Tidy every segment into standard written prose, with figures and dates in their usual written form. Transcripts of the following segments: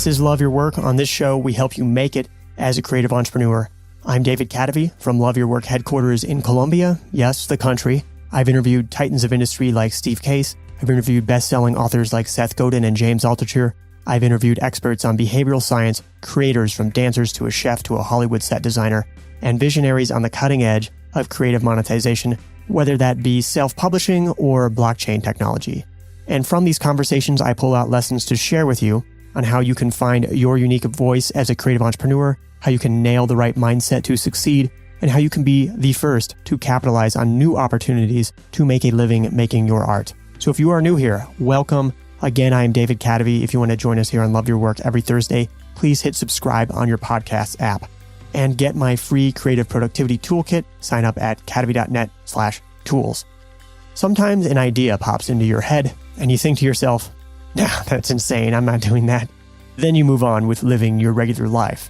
This is Love Your Work. On this show, we help you make it as a creative entrepreneur. I'm David Cadavy from Love Your Work headquarters in Colombia. Yes, the country. I've interviewed titans of industry like Steve Case. I've interviewed best-selling authors like Seth Godin and James Altucher. I've interviewed experts on behavioral science, creators from dancers to a chef to a Hollywood set designer, and visionaries on the cutting edge of creative monetization, whether that be self-publishing or blockchain technology. And from these conversations, I pull out lessons to share with you on how you can find your unique voice as a creative entrepreneur, how you can nail the right mindset to succeed, and how you can be the first to capitalize on new opportunities to make a living making your art. So if you are new here, welcome. Again, I am David Cadavy. If you want to join us here on Love Your Work every Thursday, please hit subscribe on your podcast app and get my free creative productivity toolkit. Sign up at cadavy.net/tools. Sometimes an idea pops into your head and you think to yourself, nah, that's insane. I'm not doing that. Then you move on with living your regular life.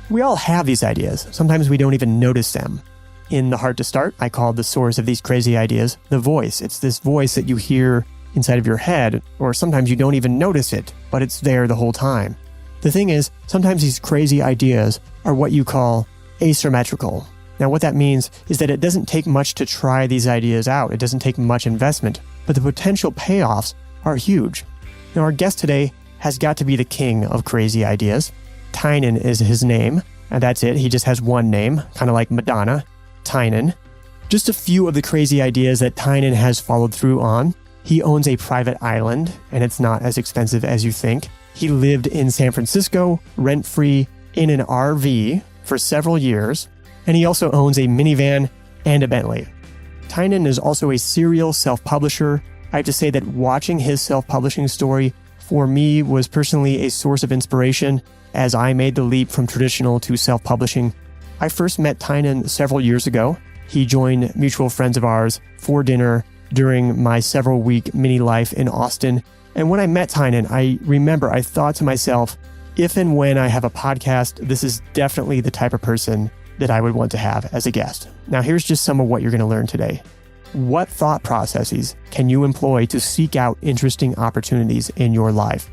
We all have these ideas. Sometimes we don't even notice them. In The Heart to Start, I called the source of these crazy ideas the voice. It's this voice that you hear inside of your head, or sometimes you don't even notice it, but it's there the whole time. The thing is, sometimes these crazy ideas are what you call asymmetrical. Now, what that means is that it doesn't take much to try these ideas out. It doesn't take much investment, but the potential payoffs are huge. Now, our guest today has got to be the king of crazy ideas. Tynan is his name, and that's it. He just has one name, kind of like Madonna, Tynan. Just a few of the crazy ideas that Tynan has followed through on. He owns a private island, and it's not as expensive as you think. He lived in San Francisco, rent-free, in an RV for several years, and he also owns a minivan and a Bentley. Tynan is also a serial self-publisher. I have to say that watching his self-publishing story for me was personally a source of inspiration as I made the leap from traditional to self-publishing. I first met Tynan several years ago. He joined mutual friends of ours for dinner during my several-week mini-life in Austin. And when I met Tynan, I remember I thought to myself, if and when I have a podcast, this is definitely the type of person that I would want to have as a guest. Now, here's just some of what you're going to learn today. What thought processes can you employ to seek out interesting opportunities in your life?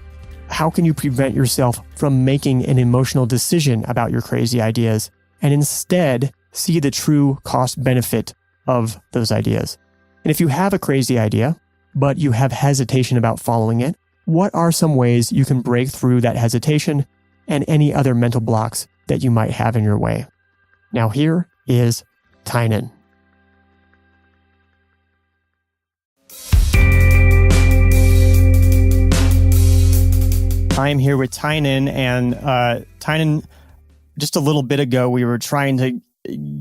How can you prevent yourself from making an emotional decision about your crazy ideas and instead see the true cost benefit of those ideas? And if you have a crazy idea, but you have hesitation about following it, what are some ways you can break through that hesitation and any other mental blocks that you might have in your way? Now here is Tynan. I am here with Tynan, and Tynan, just a little bit ago, we were trying to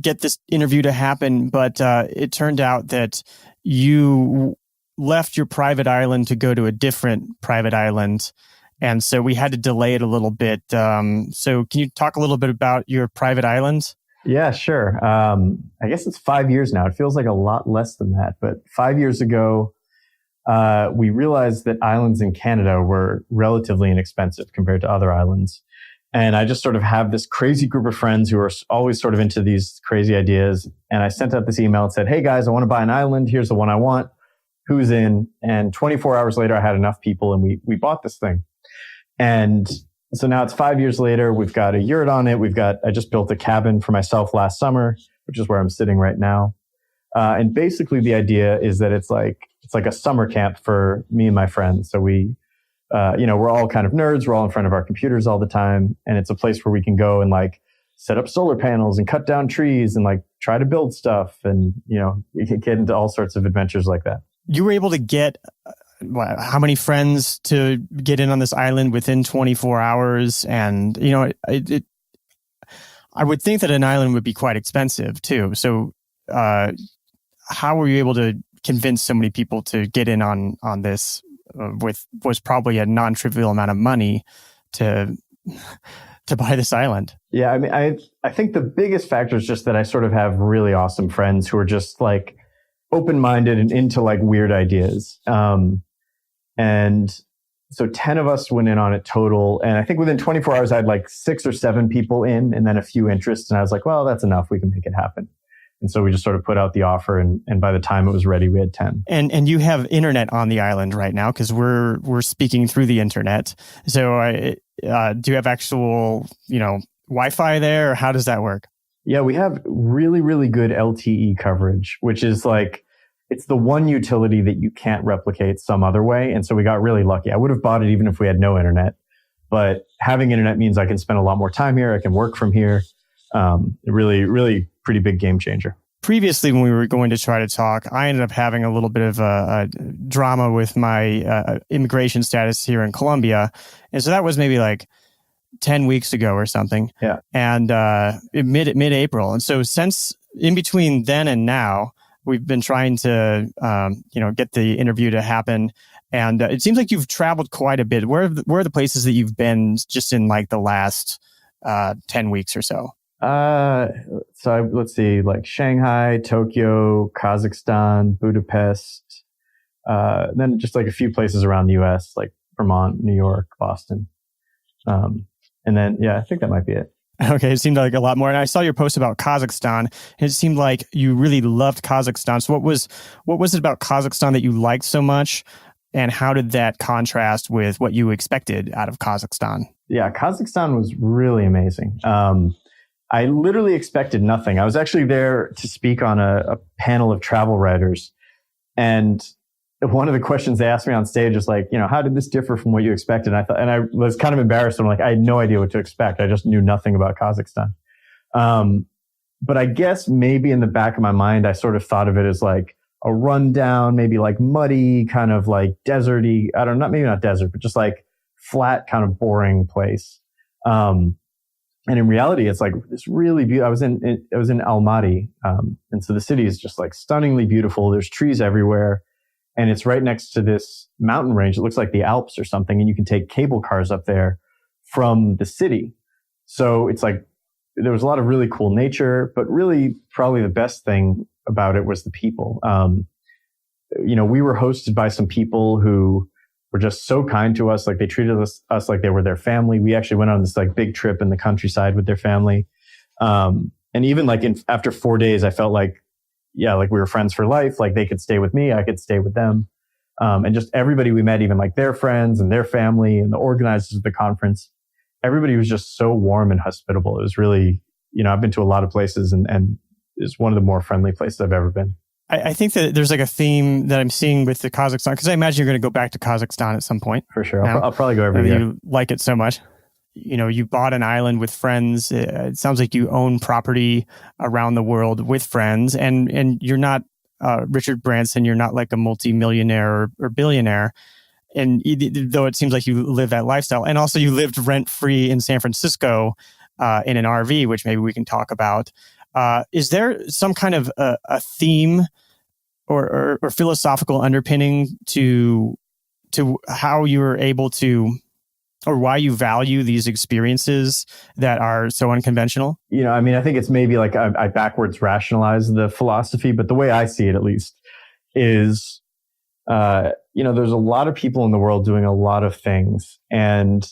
get this interview to happen, but it turned out that you left your private island to go to a different private island, and so we had to delay it a little bit. So can you talk a little bit about your private island? Yeah, sure. I guess it's 5 years now. It feels like a lot less than that, but 5 years ago, we realized that islands in Canada were relatively inexpensive compared to other islands. And I just sort of have this crazy group of friends who are always sort of into these crazy ideas. And I sent out this email and said, hey guys, I want to buy an island. Here's the one I want. Who's in? And 24 hours later, I had enough people and we bought this thing. And so now it's 5 years later. We've got a yurt on it. I just built a cabin for myself last summer, which is where I'm sitting right now. And basically the idea is that it's like a summer camp for me and my friends. So we're all kind of nerds. We're all in front of our computers all the time. And it's a place where we can go and like set up solar panels and cut down trees and like try to build stuff. And, we can get into all sorts of adventures like that. You were able to get how many friends to get in on this island within 24 hours? And, I would think that an island would be quite expensive too. So, how were you able to convince so many people to get in on this with was probably a non-trivial amount of money to buy this island? Yeah, I mean, I think the biggest factor is just that I sort of have really awesome friends who are just like open-minded and into like weird ideas. And so 10 of us went in on it total. And I think within 24 hours, I had like 6 or 7 people in and then a few interests. And I was like, well, that's enough. We can make it happen. And so we just sort of put out the offer, and by the time it was ready, we had 10. And you have internet on the island right now because we're speaking through the internet. So do you have actual, Wi-Fi there, or how does that work? Yeah, we have really, really good LTE coverage, which is like, it's the one utility that you can't replicate some other way. And so we got really lucky. I would have bought it even if we had no internet, but having internet means I can spend a lot more time here. I can work from here. Really, really pretty big game changer. Previously, when we were going to try to talk, I ended up having a little bit of a drama with my immigration status here in Colombia. And so that was maybe like 10 weeks ago or something. Yeah. And mid-April. And so since in between then and now, we've been trying to, get the interview to happen. And it seems like you've traveled quite a bit. Where are the places that you've been just in like the last 10 weeks or so? Let's see, like Shanghai, Tokyo, Kazakhstan, Budapest, then just like a few places around the US, like Vermont, New York, Boston. And then, I think that might be it. Okay, it seemed like a lot more. And I saw your post about Kazakhstan, and it seemed like you really loved Kazakhstan. So what was it about Kazakhstan that you liked so much? And how did that contrast with what you expected out of Kazakhstan? Yeah, Kazakhstan was really amazing. I literally expected nothing. I was actually there to speak on a panel of travel writers. And one of the questions they asked me on stage is like, how did this differ from what you expected? And I was kind of embarrassed. I'm like, I had no idea what to expect. I just knew nothing about Kazakhstan. But I guess maybe in the back of my mind, I sort of thought of it as like a rundown, maybe like muddy, kind of like deserty. I don't know, maybe not desert, but just like flat, kind of boring place. And in reality, it's like this really beautiful. I was in Almaty. And so the city is just like stunningly beautiful. There's trees everywhere. And it's right next to this mountain range. It looks like the Alps or something. And you can take cable cars up there from the city. So it's like, there was a lot of really cool nature, but really probably the best thing about it was the people. We were hosted by some people who were just so kind to us. Like they treated us like they were their family. We actually went on this like big trip in the countryside with their family. And even like after 4 days, I felt like, like we were friends for life. Like they could stay with me, I could stay with them. And just everybody we met, even like their friends and their family and the organizers of the conference, everybody was just so warm and hospitable. It was really, I've been to a lot of places and it's one of the more friendly places I've ever been. I think that there's like a theme that I'm seeing with the Kazakhstan, because I imagine you're going to go back to Kazakhstan at some point. For sure. I'll probably go every year. You like it so much. You bought an island with friends. It sounds like you own property around the world with friends, and you're not Richard Branson. You're not like a multimillionaire or billionaire. And though it seems like you live that lifestyle, and also you lived rent-free in San Francisco in an RV, which maybe we can talk about. Is there some kind of a theme or philosophical underpinning to how you were able to, or why you value these experiences that are so unconventional? I think it's maybe like I backwards rationalize the philosophy, but the way I see it, at least, is, there's a lot of people in the world doing a lot of things, and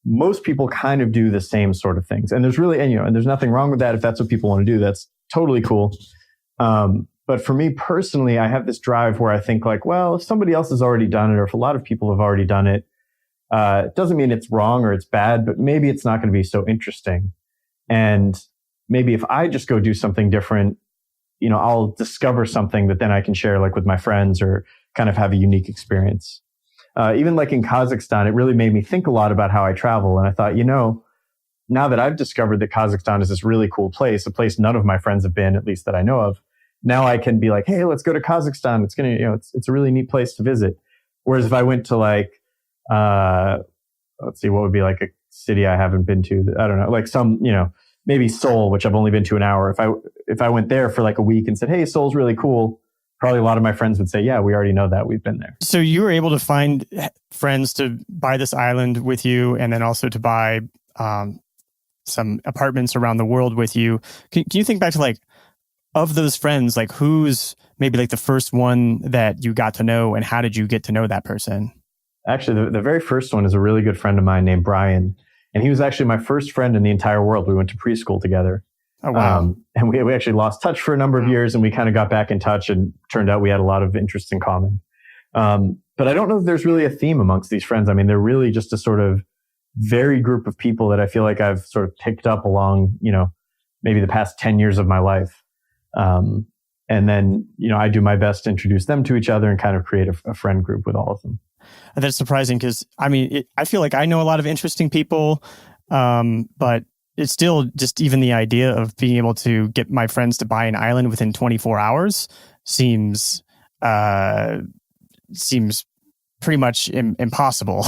most people kind of do the same sort of things. And there's really, and there's nothing wrong with that. If that's what people want to do, that's totally cool. But for me personally, I have this drive where I think like, well, if somebody else has already done it, or if a lot of people have already done it, it doesn't mean it's wrong or it's bad, but maybe it's not going to be so interesting. And maybe if I just go do something different, I'll discover something that then I can share like with my friends or kind of have a unique experience. Even like in Kazakhstan, it really made me think a lot about how I travel. And I thought, now that I've discovered that Kazakhstan is this really cool place, a place none of my friends have been, at least that I know of, now I can be like, hey, let's go to Kazakhstan. It's going to, it's a really neat place to visit. Whereas if I went to like, let's see, what would be like a city I haven't been to? I don't know, like some, maybe Seoul, which I've only been to an hour. If I went there for like a week and said, hey, Seoul's really cool, probably a lot of my friends would say, yeah, we already know that. We've been there. So you were able to find friends to buy this island with you, and then also to buy some apartments around the world with you. Can you think back to like, of those friends, like who's maybe like the first one that you got to know, and how did you get to know that person? Actually, the very first one is a really good friend of mine named Brian. And he was actually my first friend in the entire world. We went to preschool together. Oh, wow. And we actually lost touch for a number of years, and we kind of got back in touch, and turned out we had a lot of interests in common. But I don't know if there's really a theme amongst these friends. I mean, they're really just a sort of varied group of people that I feel like I've sort of picked up along, maybe the past 10 years of my life. And then, I do my best to introduce them to each other and kind of create a friend group with all of them. That's surprising because, I feel like I know a lot of interesting people, but it's still just even the idea of being able to get my friends to buy an island within 24 hours seems pretty much impossible.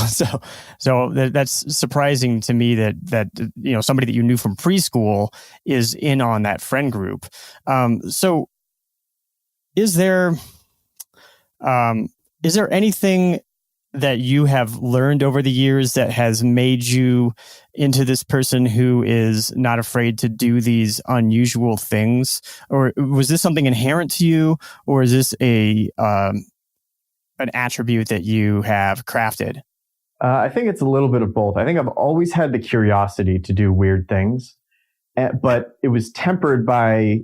So that's surprising to me that somebody that you knew from preschool is in on that friend group. So is there anything that you have learned over the years that has made you into this person who is not afraid to do these unusual things? Or was this something inherent to you, or is this an attribute that you have crafted? I think it's a little bit of both. I think I've always had the curiosity to do weird things, but it was tempered by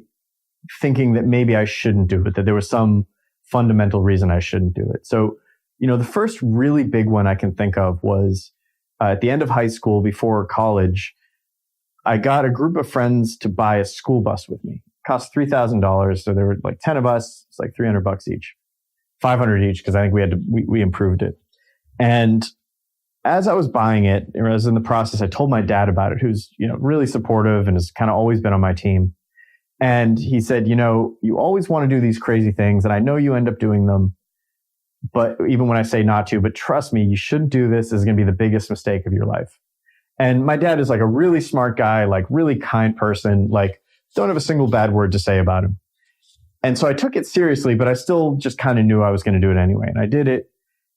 thinking that maybe I shouldn't do it, that there was some fundamental reason I shouldn't do it. So, the first really big one I can think of was at the end of high school, before college, I got a group of friends to buy a school bus with me. It cost $3,000. So there were like 10 of us. It's like $300 each, $500 each, because I think we improved it. And as I was buying it, or as in the process, I told my dad about it, who's, really supportive and has kind of always been on my team. And he said, you always want to do these crazy things, and I know you end up doing them. But even when I say not to, but trust me, you shouldn't do this. This is going to be the biggest mistake of your life. And my dad is like a really smart guy, like really kind person, like don't have a single bad word to say about him. And so I took it seriously, but I still just kind of knew I was going to do it anyway. And I did it.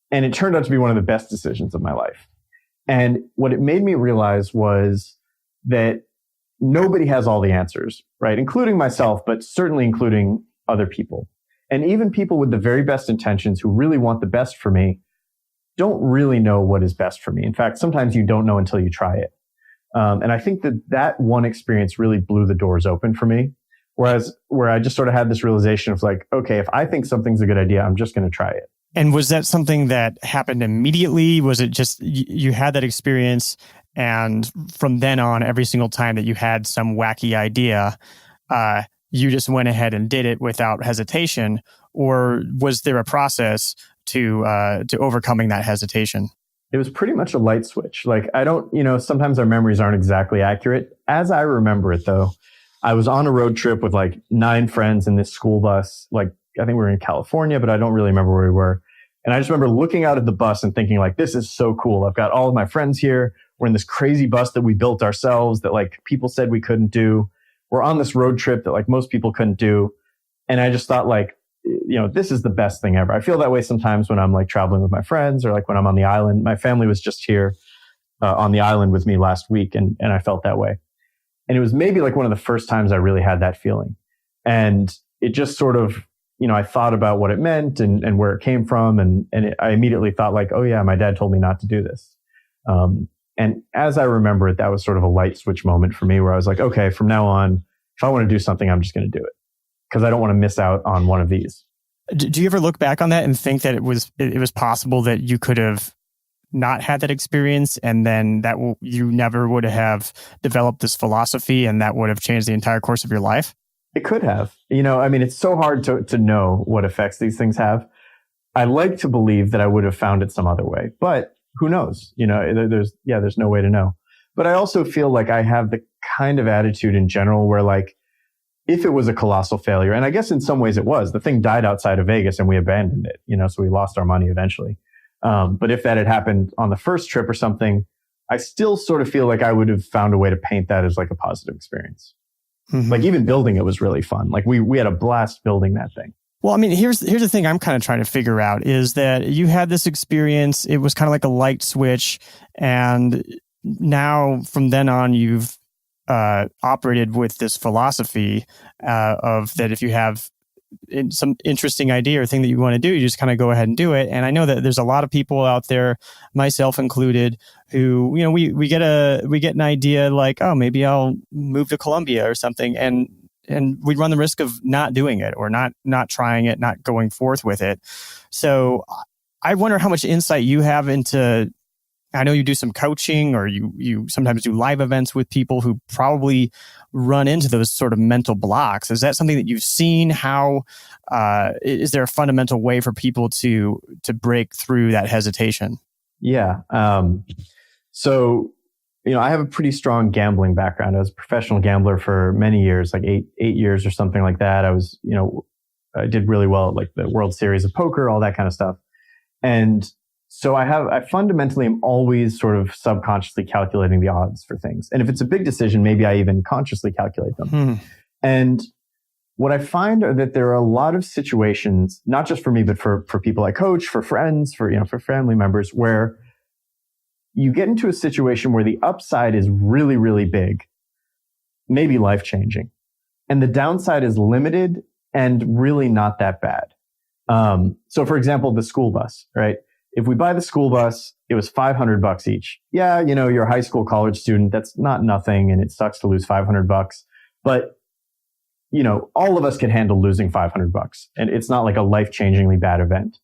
And it turned out to be one of the best decisions of my life. And what it made me realize was that nobody has all the answers, right? Including myself, but certainly including other people. And even people with the very best intentions who really want the best for me don't really know what is best for me. In fact, sometimes you don't know until you try it. And I think that one experience really blew the doors open for me. Where I just sort of had this realization of like, okay, if I think something's a good idea, I'm just going to try it. And was that something that happened immediately? Was it just you had that experience, and from then on, every single time that you had some wacky idea, you just went ahead and did it without hesitation? Or was there a process to overcoming that hesitation? It was pretty much a light switch. Like, I don't, sometimes our memories aren't exactly accurate. As I remember it, though, I was on a road trip with like 9 friends in this school bus. Like, I think we were in California, but I don't really remember where we were. And I just remember looking out at the bus and thinking like, this is so cool. I've got all of my friends here. We're in this crazy bus that we built ourselves that like people said we couldn't do. We're on this road trip that like most people couldn't do. And I just thought like, this is the best thing ever. I feel that way sometimes when I'm like traveling with my friends, or like when I'm on the island. My family was just here on the island with me last week, and I felt that way. And it was maybe like one of the first times I really had that feeling. And it just sort of, I thought about what it meant and where it came from. And I immediately thought like, oh yeah, my dad told me not to do this. And as I remember it, that was sort of a light switch moment for me where I was like, okay, from now on, if I want to do something, I'm just going to do it, because I don't want to miss out on one of these. Do you ever look back on that and think that it was possible that you could have not had that experience, and then that you never would have developed this philosophy, and that would have changed the entire course of your life? It could have. It's so hard to know what effects these things have. I like to believe that I would have found it some other way, but who knows? There's no way to know. But I also feel like I have the kind of attitude in general where like, if it was a colossal failure, and I guess in some ways it was, the thing died outside of Vegas and we abandoned it, so we lost our money eventually. But if that had happened on the first trip or something, I still sort of feel like I would have found a way to paint that as like a positive experience. Mm-hmm. Like even building it was really fun. Like we had a blast building that thing. Well, here's the thing I'm kind of trying to figure out is that you had this experience. It was kind of like a light switch. And now from then on, you've operated with this philosophy of that if you have some interesting idea or thing that you want to do, you just kind of go ahead and do it. And I know that there's a lot of people out there, myself included, who, we get an idea like, oh, maybe I'll move to Colombia or something. And we run the risk of not doing it or not trying it, not going forth with it. So I wonder how much insight you have into, I know you do some coaching or you sometimes do live events with people who probably run into those sort of mental blocks. Is that something that you've seen? How is there a fundamental way for people to break through that hesitation? Yeah. So, I have a pretty strong gambling background. I was a professional gambler for many years, like eight years or something like that. I was, I did really well at like the World Series of Poker, all that kind of stuff. And so I fundamentally am always sort of subconsciously calculating the odds for things. And if it's a big decision, maybe I even consciously calculate them. And what I find are that there are a lot of situations, not just for me, but for people I coach, for friends, for family members, where you get into a situation where the upside is really, really big, maybe life-changing, and the downside is limited and really not that bad. So for example, the school bus, right? If we buy the school bus, it was $500 each. Yeah, you're a high school, college student. That's not nothing, and it sucks to lose $500. But all of us can handle losing $500, and it's not like a life-changingly bad event.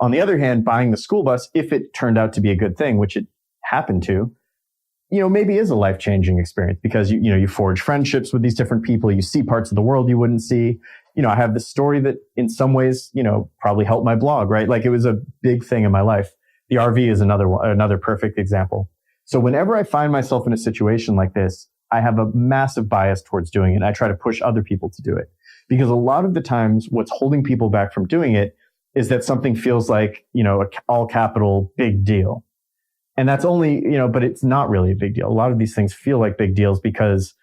On the other hand, buying the school bus, if it turned out to be a good thing, which it happened to, maybe is a life-changing experience because you forge friendships with these different people. You see parts of the world you wouldn't see. I have this story that in some ways, probably helped my blog, right? Like it was a big thing in my life. The RV is another perfect example. So whenever I find myself in a situation like this, I have a massive bias towards doing it. I try to push other people to do it because a lot of the times what's holding people back from doing it is that something feels like, a all capital big deal. And that's only, but it's not really a big deal. A lot of these things feel like big deals because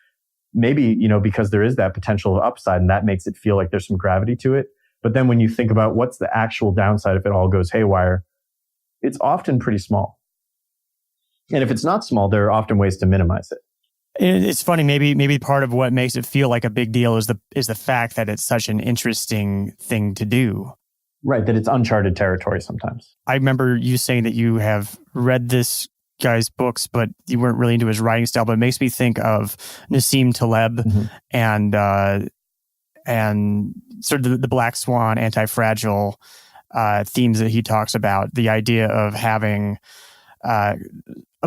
maybe, because there is that potential of upside and that makes it feel like there's some gravity to it. But then when you think about what's the actual downside if it all goes haywire, it's often pretty small. And if it's not small, there are often ways to minimize it. It's funny. Maybe part of what makes it feel like a big deal is the fact that it's such an interesting thing to do. Right, that it's uncharted territory sometimes. I remember you saying that you have read this guy's books, but you weren't really into his writing style. But it makes me think of Nassim Taleb and sort of the Black Swan, anti-fragile themes that he talks about. The idea of having a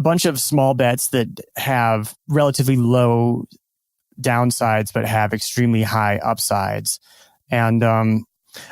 bunch of small bets that have relatively low downsides, but have extremely high upsides. And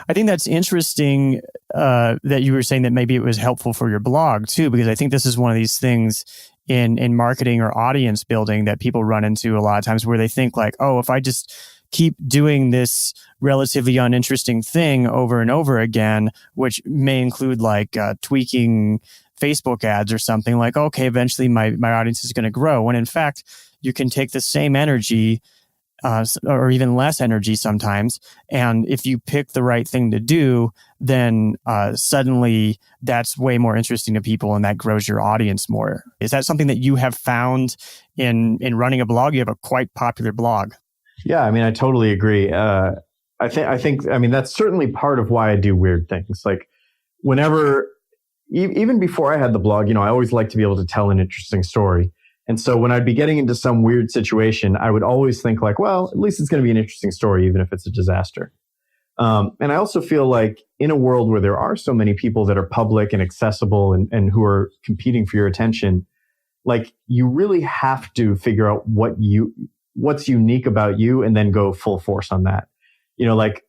I think that's interesting that you were saying that maybe it was helpful for your blog too, because I think this is one of these things in marketing or audience building that people run into a lot of times where they think like, oh, if I just keep doing this relatively uninteresting thing over and over again, which may include like tweaking Facebook ads or something, like, okay, eventually my audience is going to grow. When in fact, you can take the same energy or even less energy sometimes. And if you pick the right thing to do, then suddenly that's way more interesting to people and that grows your audience more. Is that something that you have found in running a blog? You have a quite popular blog. Yeah, I mean, I totally agree. I think, that's certainly part of why I do weird things. Like whenever, even before I had the blog, I always like to be able to tell an interesting story. And so when I'd be getting into some weird situation, I would always think like, well, at least it's going to be an interesting story, even if it's a disaster. And I also feel like in a world where there are so many people that are public and accessible and who are competing for your attention, like you really have to figure out what's unique about you and then go full force on that. Like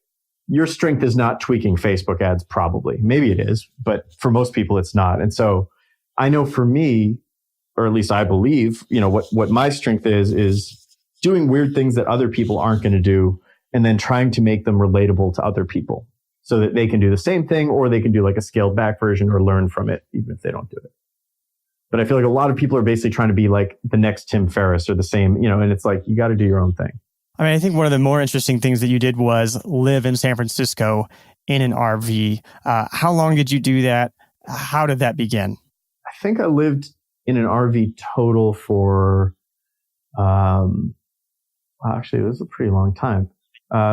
your strength is not tweaking Facebook ads, probably. Maybe it is, but for most people it's not. And so I know for me, or at least I believe, what my strength is doing weird things that other people aren't going to do and then trying to make them relatable to other people so that they can do the same thing or they can do like a scaled back version or learn from it, even if they don't do it. But I feel like a lot of people are basically trying to be like the next Tim Ferriss or the same, and it's like, you got to do your own thing. I mean, I think one of the more interesting things that you did was live in San Francisco in an RV. How long did you do that? How did that begin? I think I lived in an RV total for, actually, it was a pretty long time.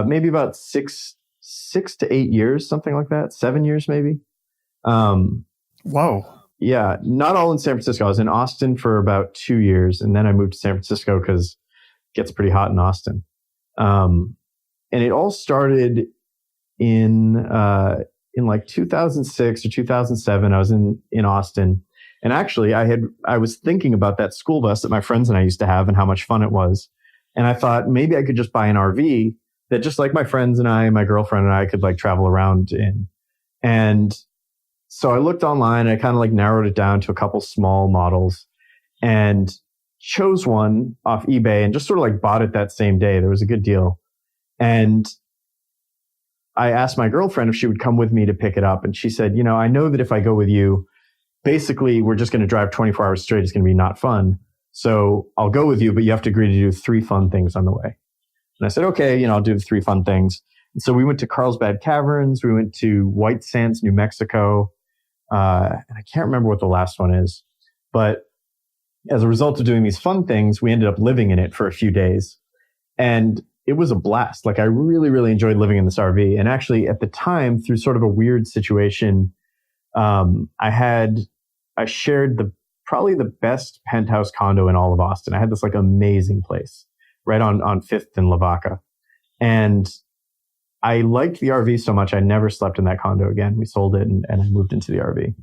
Maybe about six 6 to 8 years, something like that, 7 years maybe. Whoa. Yeah, not all in San Francisco. I was in Austin for about 2 years, and then I moved to San Francisco because it gets pretty hot in Austin. And it all started in like 2006 or 2007. I was in Austin, and actually I was thinking about that school bus that my friends and I used to have and how much fun it was. And I thought maybe I could just buy an RV that just like my friends and I, my girlfriend and I could like travel around in. And so I looked online, I kind of like narrowed it down to a couple small models and chose one off eBay and just sort of like bought it that same day. There was a good deal. And I asked my girlfriend if she would come with me to pick it up. And she said, I know that if I go with you, basically we're just going to drive 24 hours straight. It's going to be not fun. So I'll go with you, but you have to agree to do 3 fun things on the way. And I said, okay, I'll do the 3 fun things. And so we went to Carlsbad Caverns. We went to White Sands, New Mexico. And I can't remember what the last one is. But as a result of doing these fun things, we ended up living in it for a few days. And it was a blast. Like I really, really enjoyed living in this RV. And actually at the time, through sort of a weird situation, I shared probably the best penthouse condo in all of Austin. I had this like amazing place right on 5th and Lavaca. And I liked the RV so much, I never slept in that condo again. We sold it and I moved into the RV.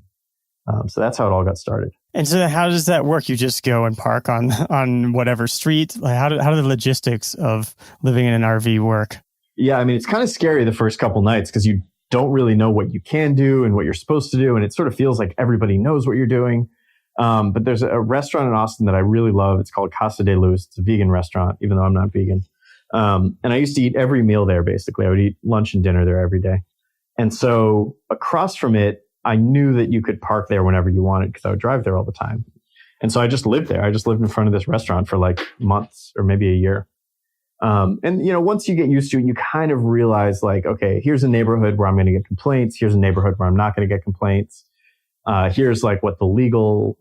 So that's how it all got started. And so how does that work? You just go and park on whatever street? Like how do the logistics of living in an RV work? Yeah, I mean, it's kind of scary the first couple nights because you don't really know what you can do and what you're supposed to do. And it sort of feels like everybody knows what you're doing. But there's a restaurant in Austin that I really love. It's called Casa de Luz. It's a vegan restaurant, even though I'm not vegan. And I used to eat every meal there, basically. I would eat lunch and dinner there every day. And so across from it, I knew that you could park there whenever you wanted because I would drive there all the time. And so I just lived there. I just lived in front of this restaurant for like months or maybe a year. And, once you get used to it, you kind of realize like, okay, here's a neighborhood where I'm going to get complaints. Here's a neighborhood where I'm not going to get complaints. Here's like what the legal,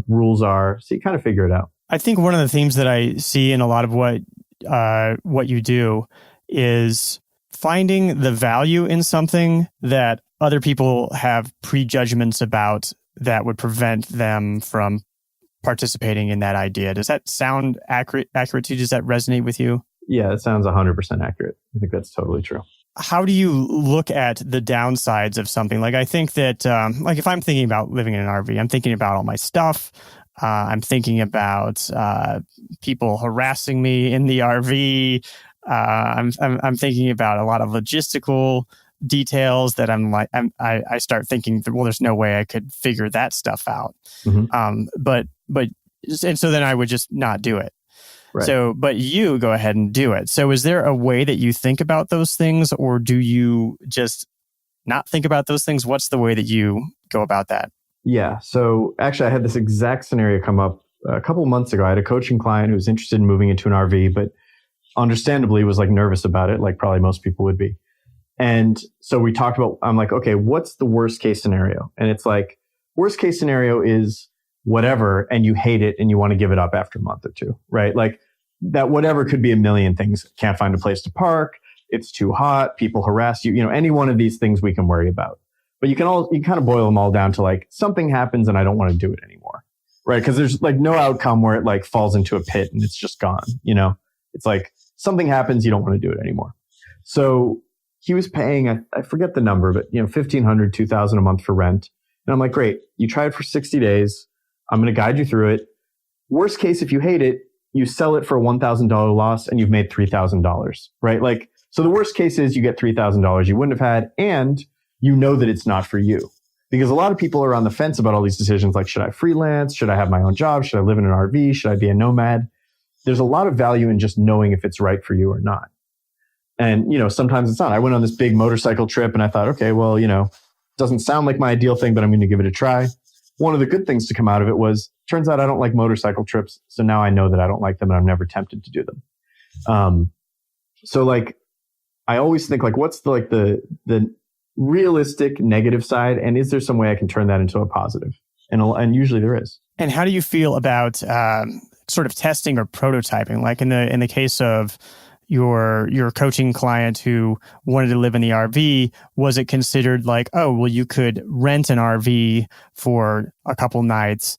rules are. So you kind of figure it out. I think one of the themes that I see in a lot of what you do is finding the value in something that other people have prejudgments about that would prevent them from participating in that idea. Does that sound accurate to you? Does that resonate with you? Yeah, it sounds 100% accurate. I think that's totally true. How do you look at the downsides of something? Like I think that, like if I'm thinking about living in an RV, I'm thinking about all my stuff. I'm thinking about people harassing me in the RV. I'm thinking about a lot of logistical details that I start thinking, well, there's no way I could figure that stuff out. Mm-hmm. And so then I would just not do it. Right. So, but you go ahead and do it. So is there a way that you think about those things, or do you just not think about those things? What's the way that you go about that? Yeah. So actually I had this exact scenario come up a couple of months ago. I had a coaching client who was interested in moving into an RV, but understandably was like nervous about it, like probably most people would be. And so we talked about, I'm like, okay, what's the worst case scenario? And it's like, worst case scenario is whatever, and you hate it and you want to give it up after a month or two, right? Like that whatever could be a million things. Can't find a place to park. It's too hot. People harass you. Any one of these things we can worry about. But you kind of boil them all down to like something happens and I don't want to do it anymore, right? Because there's like no outcome where it like falls into a pit and it's just gone. It's like something happens, you don't want to do it anymore. So he was paying, I forget the number, but $1,500, $2,000 a month for rent. And I'm like, great, you try it for 60 days. I'm going to guide you through it. Worst case, if you hate it, you sell it for a $1,000 loss and you've made $3,000, right? Like, so the worst case is you get $3,000 you wouldn't have had, and you know that it's not for you. Because a lot of people are on the fence about all these decisions, like, should I freelance? Should I have my own job? Should I live in an RV? Should I be a nomad? There's a lot of value in just knowing if it's right for you or not. And, sometimes it's not. I went on this big motorcycle trip and I thought, okay, well, doesn't sound like my ideal thing, but I'm going to give it a try. One of the good things to come out of it was, turns out I don't like motorcycle trips. So now I know that I don't like them and I'm never tempted to do them. So like, I always think like, what's the realistic negative side? And is there some way I can turn that into a positive? And usually there is. And how do you feel about sort of testing or prototyping? Like in the case of your coaching client who wanted to live in the RV, was it considered like, oh, well, you could rent an RV for a couple nights,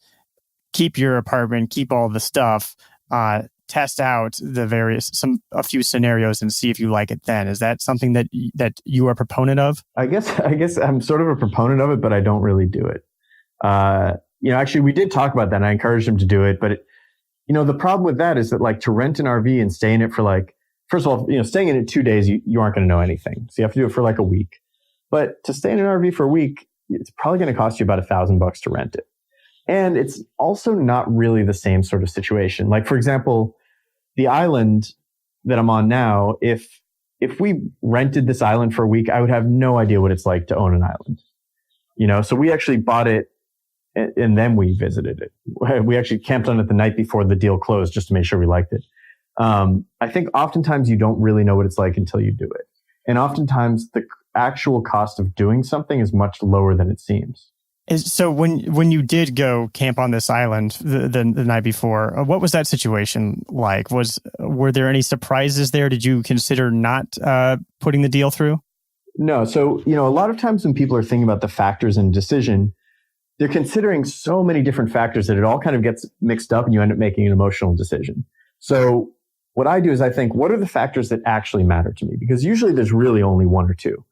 keep your apartment, keep all the stuff, test out a few scenarios and see if you like it then? Is that something that you are a proponent of? I guess I'm sort of a proponent of it, but I don't really do it. Actually, we did talk about that and I encouraged him to do it, but the problem with that is that like to rent an RV and stay in it for like, first of all, staying in it 2 days, you aren't going to know anything. So you have to do it for like a week. But to stay in an RV for a week, it's probably going to cost you about $1,000 to rent it. And it's also not really the same sort of situation. Like, for example, the island that I'm on now, if we rented this island for a week, I would have no idea what it's like to own an island. So we actually bought it and then we visited it. We actually camped on it the night before the deal closed just to make sure we liked it. I think oftentimes you don't really know what it's like until you do it. And oftentimes the actual cost of doing something is much lower than it seems. So when you did go camp on this island the night before, what was that situation like? Were there any surprises there? Did you consider not putting the deal through? No. So, a lot of times when people are thinking about the factors in a decision, they're considering so many different factors that it all kind of gets mixed up and you end up making an emotional decision. So what I do is I think, what are the factors that actually matter to me? Because usually there's really only one or two.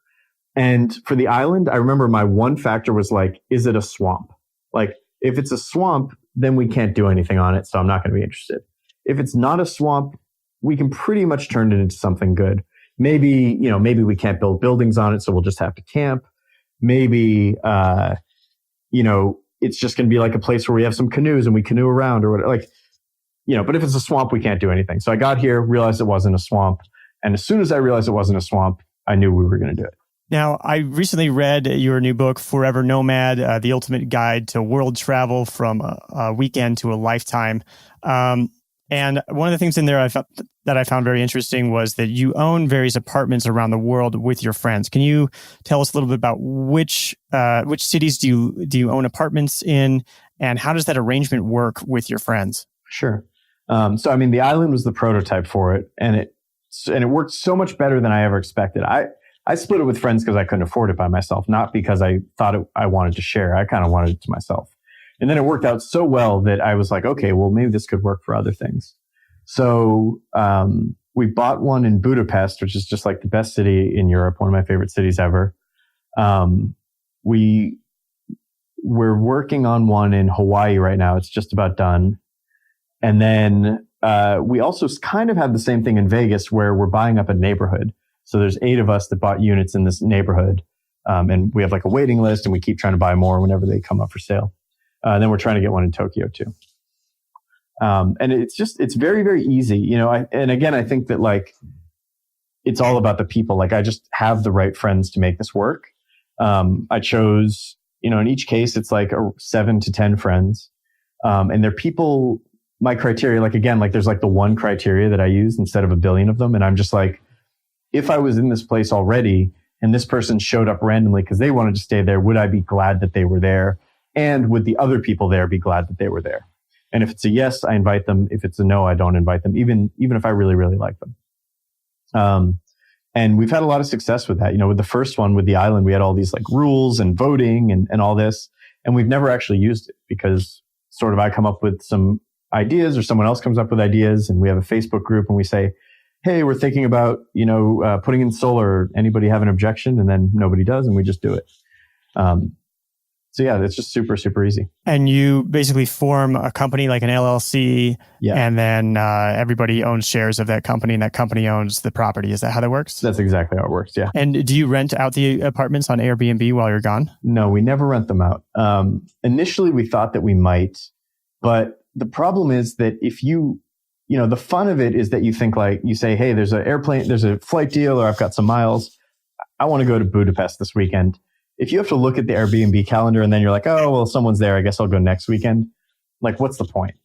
And for the island, I remember my one factor was like, is it a swamp? Like, if it's a swamp, then we can't do anything on it, so I'm not going to be interested. If it's not a swamp, we can pretty much turn it into something good. Maybe we can't build buildings on it, so we'll just have to camp. Maybe, it's just going to be like a place where we have some canoes and we canoe around or whatever. But if it's a swamp, we can't do anything. So I got here, realized it wasn't a swamp. And as soon as I realized it wasn't a swamp, I knew we were going to do it. Now, I recently read your new book, Forever Nomad, The Ultimate Guide to World Travel from a Weekend to a Lifetime. And one of the things in there that I found very interesting was that you own various apartments around the world with your friends. Can you tell us a little bit about which cities do you own apartments in, and how does that arrangement work with your friends? Sure. The island was the prototype for it, and it worked so much better than I ever expected. I split it with friends because I couldn't afford it by myself, not because I thought I wanted to share. I kind of wanted it to myself. And then it worked out so well that I was like, okay, well, maybe this could work for other things. So we bought one in Budapest, which is just like the best city in Europe, one of my favorite cities ever. We're working on one in Hawaii right now. It's just about done. And then we also kind of have the same thing in Vegas where we're buying up a neighborhood. So there's 8 of us that bought units in this neighborhood. And we have like a waiting list and we keep trying to buy more whenever they come up for sale. Then we're trying to get one in Tokyo too. And it's very, very easy. And again, I think that like, it's all about the people. Like I just have the right friends to make this work. I chose, in each case, it's like 7 to 10 friends. And they're people, my criteria, like again, like there's like the one criteria that I use instead of a billion of them. And I'm just like, if I was in this place already and this person showed up randomly because they wanted to stay there, would I be glad that they were there? And would the other people there be glad that they were there? And if it's a yes, I invite them. If it's a no, I don't invite them, even if I really, really like them. And we've had a lot of success with that. With the first one, with the island, we had all these like rules and voting and all this. And we've never actually used it because sort of I come up with some ideas or someone else comes up with ideas and we have a Facebook group and we say, hey, we're thinking about, putting in solar. Anybody have an objection? And then nobody does, and we just do it. So yeah, it's just super, super easy. And you basically form a company like an LLC, and then everybody owns shares of that company, and that company owns the property. Is that how that works? That's exactly how it works, yeah. And do you rent out the apartments on Airbnb while you're gone? No, we never rent them out. Initially, we thought that we might, but the problem is that if the fun of it is that you think like, you say, hey, there's a flight deal, or I've got some miles. I want to go to Budapest this weekend. If you have to look at the Airbnb calendar and then you're like, oh, well, someone's there, I guess I'll go next weekend. Like, what's the point?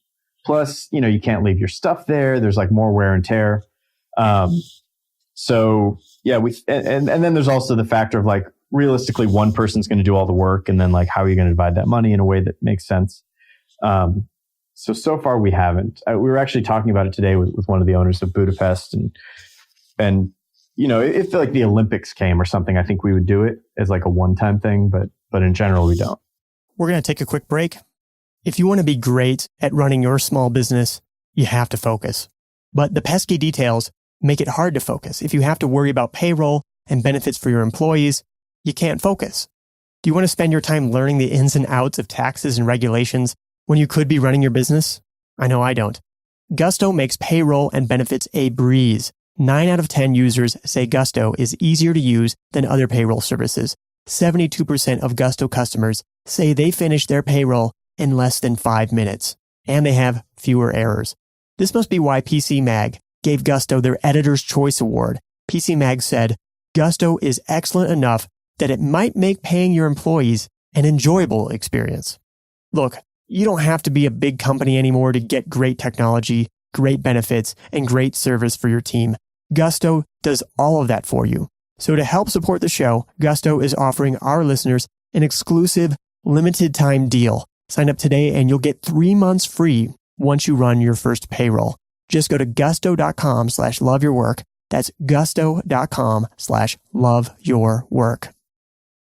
Plus, you can't leave your stuff there. There's like more wear and tear. So yeah, and then there's also the factor of like, realistically, one person's going to do all the work. And then like, how are you going to divide that money in a way that makes sense? So far we haven't. We were actually talking about it today with one of the owners of Budapest, and And, if like the Olympics came or something, I think we would do it as like a one-time thing, but in general, we don't. We're going to take a quick break. If you want to be great at running your small business, you have to focus. But the pesky details make it hard to focus. If you have to worry about payroll and benefits for your employees, you can't focus. Do you want to spend your time learning the ins and outs of taxes and regulations when you could be running your business? I know I don't. Gusto makes payroll and benefits a breeze. 9 out of 10 users say Gusto is easier to use than other payroll services. 72% of Gusto customers say they finish their payroll in less than 5 minutes, and they have fewer errors. This must be why PC Mag gave Gusto their Editor's Choice Award. PC Mag said, Gusto is excellent enough that it might make paying your employees an enjoyable experience. Look, you don't have to be a big company anymore to get great technology, great benefits, and great service for your team. Gusto does all of that for you. So to help support the show, Gusto is offering our listeners an exclusive limited time deal. Sign up today and you'll get 3 months free once you run your first payroll. Just go to gusto.com/loveyourwork. That's gusto.com/loveyourwork.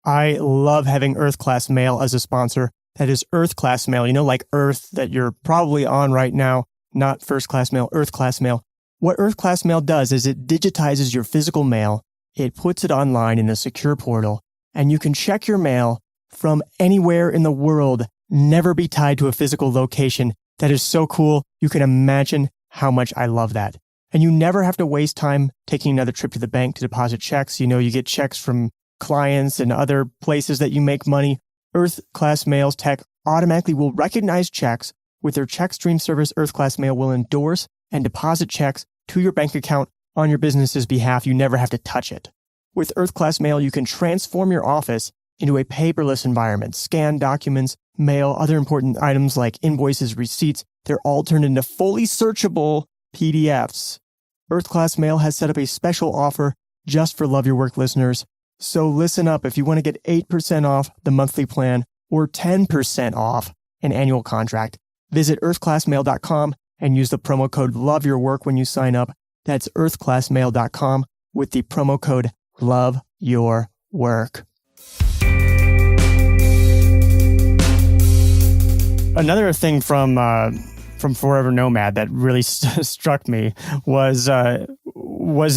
I love having Earth Class Mail as a sponsor. That is Earth Class Mail, like Earth that you're probably on right now, not First Class Mail, Earth Class Mail. What Earth Class Mail does is it digitizes your physical mail, it puts it online in a secure portal, and you can check your mail from anywhere in the world, never be tied to a physical location. That is so cool. You can imagine how much I love that. And you never have to waste time taking another trip to the bank to deposit checks. You get checks from clients and other places that you make money. Earth Class Mail's tech automatically will recognize checks. With their check stream service, Earth Class Mail will endorse and deposit checks to your bank account on your business's behalf. You never have to touch it. With Earth Class Mail, you can transform your office into a paperless environment. Scan documents, mail, other important items like invoices, receipts. They're all turned into fully searchable PDFs. Earth Class Mail has set up a special offer just for Love Your Work listeners. So listen up. If you want to get 8% off the monthly plan or 10% off an annual contract, visit earthclassmail.com and use the promo code LOVEYOURWORK when you sign up. That's earthclassmail.com with the promo code LOVEYOURWORK. Another thing from Forever Nomad that really struck me was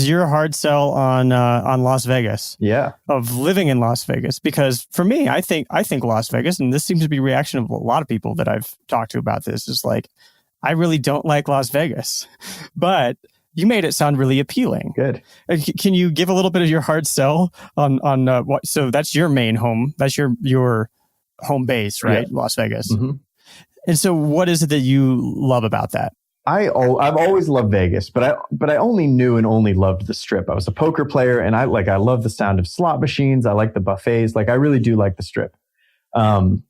your hard sell on Las Vegas. Yeah, of living in Las Vegas, because for me, I think Las Vegas, and this seems to be a reaction of a lot of people that I've talked to about this, is like, I really don't like Las Vegas, but you made it sound really appealing. Good. Can you give a little bit of your hard sell on what? So that's your main home. That's your home base, right? Yeah. Las Vegas. Mm-hmm. And so what is it that you love about that? I've always loved Vegas, but I only knew and only loved the Strip. I was a poker player, and I love the sound of slot machines. I like the buffets. I really do like the Strip. And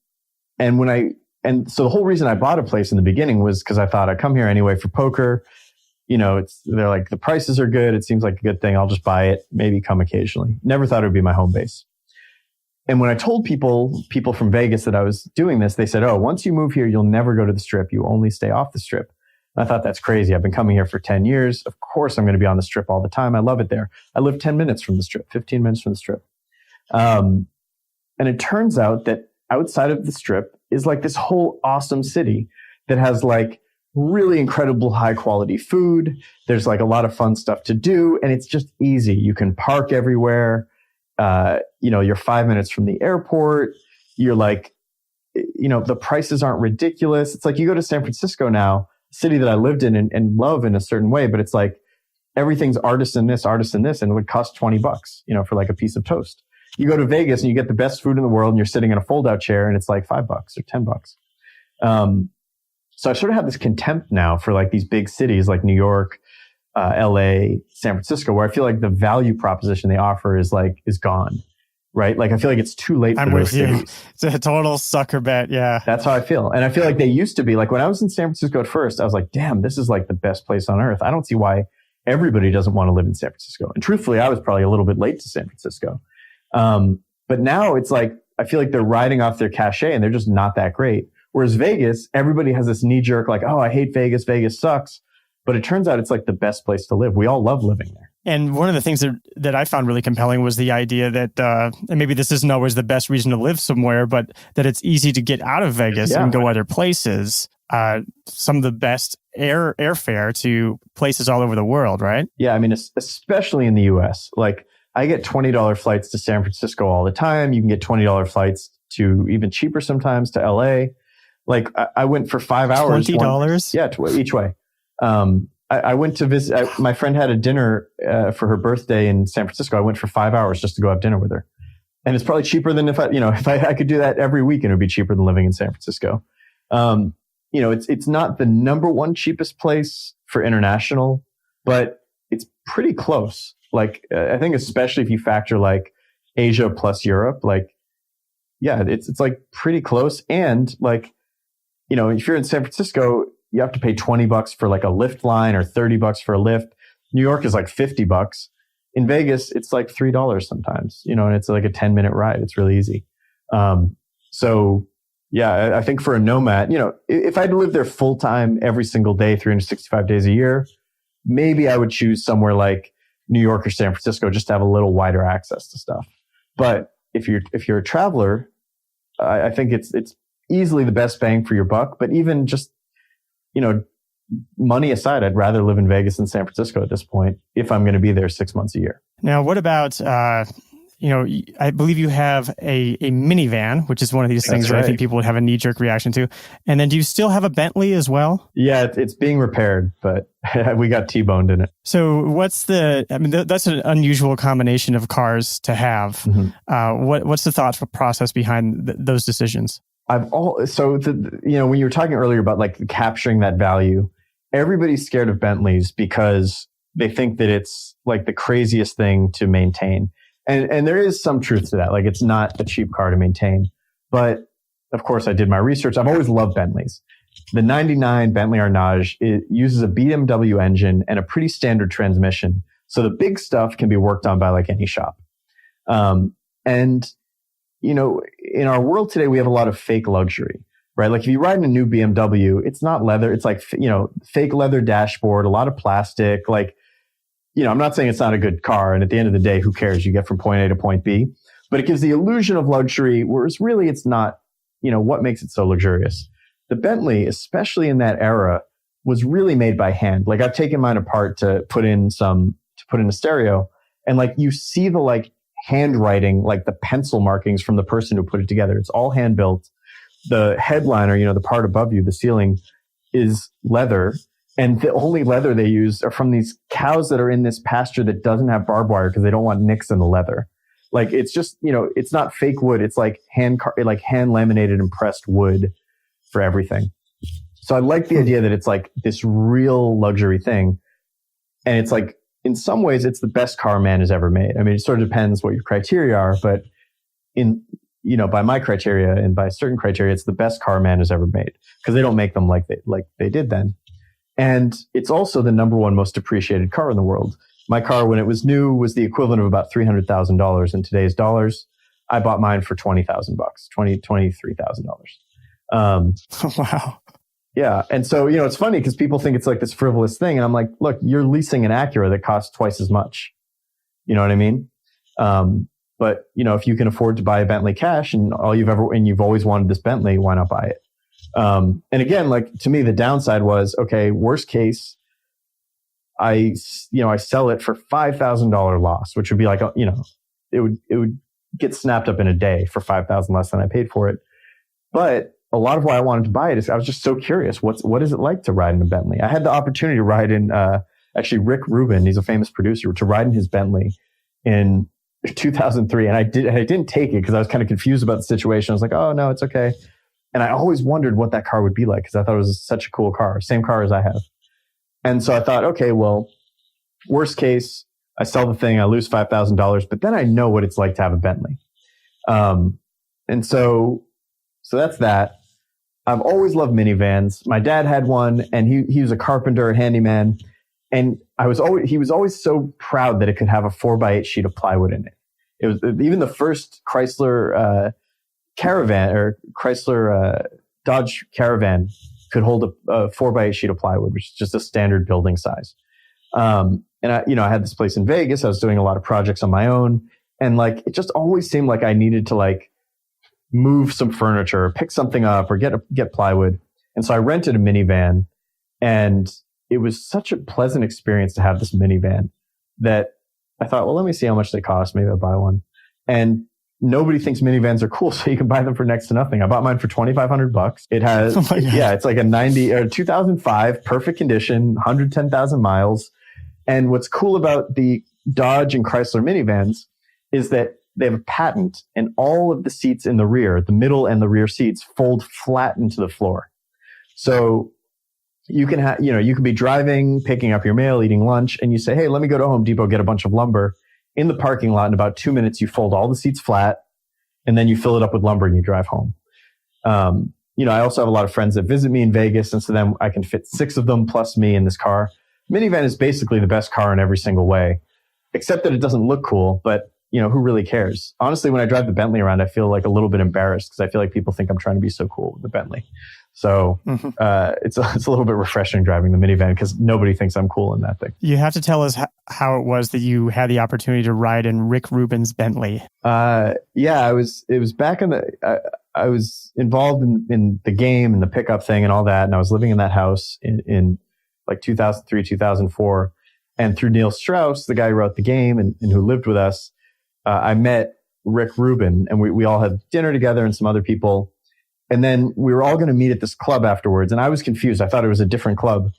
so the whole reason I bought a place in the beginning was because I thought I'd come here anyway for poker. They're like, the prices are good. It seems like a good thing. I'll just buy it, maybe come occasionally. Never thought it would be my home base. And when I told people from Vegas that I was doing this, they said, oh, once you move here, you'll never go to the Strip. You only stay off the Strip. And I thought, that's crazy. I've been coming here for 10 years. Of course, I'm going to be on the Strip all the time. I love it there. I live 10 minutes from the Strip, 15 minutes from the Strip. And it turns out that outside of the Strip is like this whole awesome city that has like really incredible high quality food. There's like a lot of fun stuff to do, and it's just easy. You can park everywhere. You're 5 minutes from the airport. You're like, the prices aren't ridiculous. It's like you go to San Francisco now, a city that I lived in and love in a certain way, but it's like everything's artisan this, and it would cost $20, for like a piece of toast. You go to Vegas and you get the best food in the world, and you're sitting in a fold-out chair, and it's like $5 or $10. So I sort of have this contempt now for like these big cities like New York, LA, San Francisco, where I feel like the value proposition they offer is gone, right? Like I feel like it's too late for those cities. It's a total sucker bet. Yeah. That's how I feel. And I feel like they used to be like, when I was in San Francisco at first, I was like, damn, this is like the best place on earth. I don't see why everybody doesn't want to live in San Francisco. And truthfully, I was probably a little bit late to San Francisco. But now it's like, I feel like they're riding off their cachet and they're just not that great. Whereas Vegas, everybody has this knee jerk, like, oh, I hate Vegas. Vegas sucks. But it turns out it's like the best place to live. We all love living there. And one of the things that I found really compelling was the idea that, and maybe this isn't always the best reason to live somewhere, but that it's easy to get out of Vegas and go other places. Some of the best airfare to places all over the world, right? Yeah, I mean, especially in the US. Like, I get $20 flights to San Francisco all the time. You can get $20 flights to even cheaper sometimes to LA. Like, I went for 5 hours. $20? Yeah, each way. I went to visit, my friend had a dinner for her birthday in San Francisco. I went for 5 hours just to go have dinner with her. And it's probably cheaper than if I could do that every week, and it would be cheaper than living in San Francisco. It's not the number one cheapest place for international, but it's pretty close. Like, I think especially if you factor like Asia plus Europe, like, yeah, it's like pretty close. And like, if you're in San Francisco, you have to pay $20 for like a Lyft line or $30 for a Lyft. New York is like $50. In Vegas, it's like $3 sometimes, and it's like a 10-minute ride. It's really easy. So yeah, I think for a nomad, if I had to live there full time every single day, 365 days a year, maybe I would choose somewhere like New York or San Francisco just to have a little wider access to stuff. But if you're a traveler, I think it's easily the best bang for your buck. But even just, money aside, I'd rather live in Vegas than San Francisco at this point if I'm going to be there 6 months a year. Now, what about, I believe you have a minivan, which is one of these things that I think people would have a knee-jerk reaction to. And then do you still have a Bentley as well? Yeah, it's being repaired, but we got T-boned in it. So that's an unusual combination of cars to have. Mm-hmm. What's the thought process behind those decisions? when you were talking earlier about like capturing that value, everybody's scared of Bentleys because they think that it's like the craziest thing to maintain. And there is some truth to that. Like, it's not a cheap car to maintain. But of course, I did my research. I've always loved Bentleys. The 99 Bentley Arnage, it uses a BMW engine and a pretty standard transmission. So the big stuff can be worked on by like any shop. In our world today, we have a lot of fake luxury, right? Like, if you ride in a new BMW, it's not leather. It's like, fake leather dashboard, a lot of plastic. Like, I'm not saying it's not a good car. And at the end of the day, who cares? You get from point A to point B. But it gives the illusion of luxury, whereas really it's not, what makes it so luxurious. The Bentley, especially in that era, was really made by hand. Like, I've taken mine apart to put in a stereo. And like, you see the like handwriting, like the pencil markings from the person who put it together. It's all hand built. The headliner, the part above you, the ceiling, is leather. And the only leather they use are from these cows that are in this pasture that doesn't have barbed wire because they don't want nicks in the leather. Like, it's just, it's not fake wood. It's like hand laminated and pressed wood for everything. So I like the idea that it's like this real luxury thing. And it's like, in some ways, it's the best car man has ever made. I mean, it sort of depends what your criteria are, but by my criteria and by certain criteria, it's the best car man has ever made because they don't make them like they did then. And it's also the number one most appreciated car in the world. My car, when it was new, was the equivalent of about $300,000 in today's dollars. I bought mine for $20,000, $23,000. Wow. Yeah. And so, it's funny because people think it's like this frivolous thing. And I'm like, look, you're leasing an Acura that costs twice as much. You know what I mean? But if you can afford to buy a Bentley cash and you've always wanted this Bentley, why not buy it? And again, like, to me, the downside was, okay, worst case, I sell it for $5,000 loss, which would be like, it would get snapped up in a day for $5,000 less than I paid for it. But a lot of why I wanted to buy it is I was just so curious. What is it like to ride in a Bentley? I had the opportunity to ride in, actually Rick Rubin, he's a famous producer, to ride in his Bentley in 2003. And I didn't take it because I was kind of confused about the situation. I was like, oh no, it's okay. And I always wondered what that car would be like because I thought it was such a cool car, same car as I have. And so I thought, okay, well, worst case, I sell the thing, I lose $5,000, but then I know what it's like to have a Bentley. And so that's that. I've always loved minivans. My dad had one, and he was a carpenter and handyman. And he was always so proud that it could have a 4x8 sheet of plywood in it. It was even the first Chrysler Caravan or Chrysler Dodge Caravan could hold a 4x8 sheet of plywood, which is just a standard building size. And I had this place in Vegas. I was doing a lot of projects on my own. And like, it just always seemed like I needed to like move some furniture, or pick something up, or get plywood. And so I rented a minivan, and it was such a pleasant experience to have this minivan that I thought, well, let me see how much they cost. Maybe I'll buy one. And nobody thinks minivans are cool, so you can buy them for next to nothing. I bought mine for $2,500. It has, it's like a 2005, perfect condition, 110,000 miles. And what's cool about the Dodge and Chrysler minivans is that they have a patent, and all of the seats in the rear, the middle and the rear seats, fold flat into the floor. So you can you can be driving, picking up your mail, eating lunch, and you say, hey, let me go to Home Depot, get a bunch of lumber. In the parking lot, in about 2 minutes, you fold all the seats flat, and then you fill it up with lumber and you drive home. I also have a lot of friends that visit me in Vegas, and so then I can fit 6 of them plus me in this car. Minivan is basically the best car in every single way, except that it doesn't look cool, but who really cares? Honestly, when I drive the Bentley around, I feel like a little bit embarrassed because I feel like people think I'm trying to be so cool with the Bentley. So it's a little bit refreshing driving the minivan because nobody thinks I'm cool in that thing. You have to tell us how it was that you had the opportunity to ride in Rick Rubin's Bentley. It was back in I was involved in the game and the pickup thing and all that. And I was living in that house in like 2003, 2004. And through Neil Strauss, the guy who wrote the game and who lived with us, I met Rick Rubin, and we all had dinner together and some other people. And then we were all going to meet at this club afterwards. And I was confused. I thought it was a different club.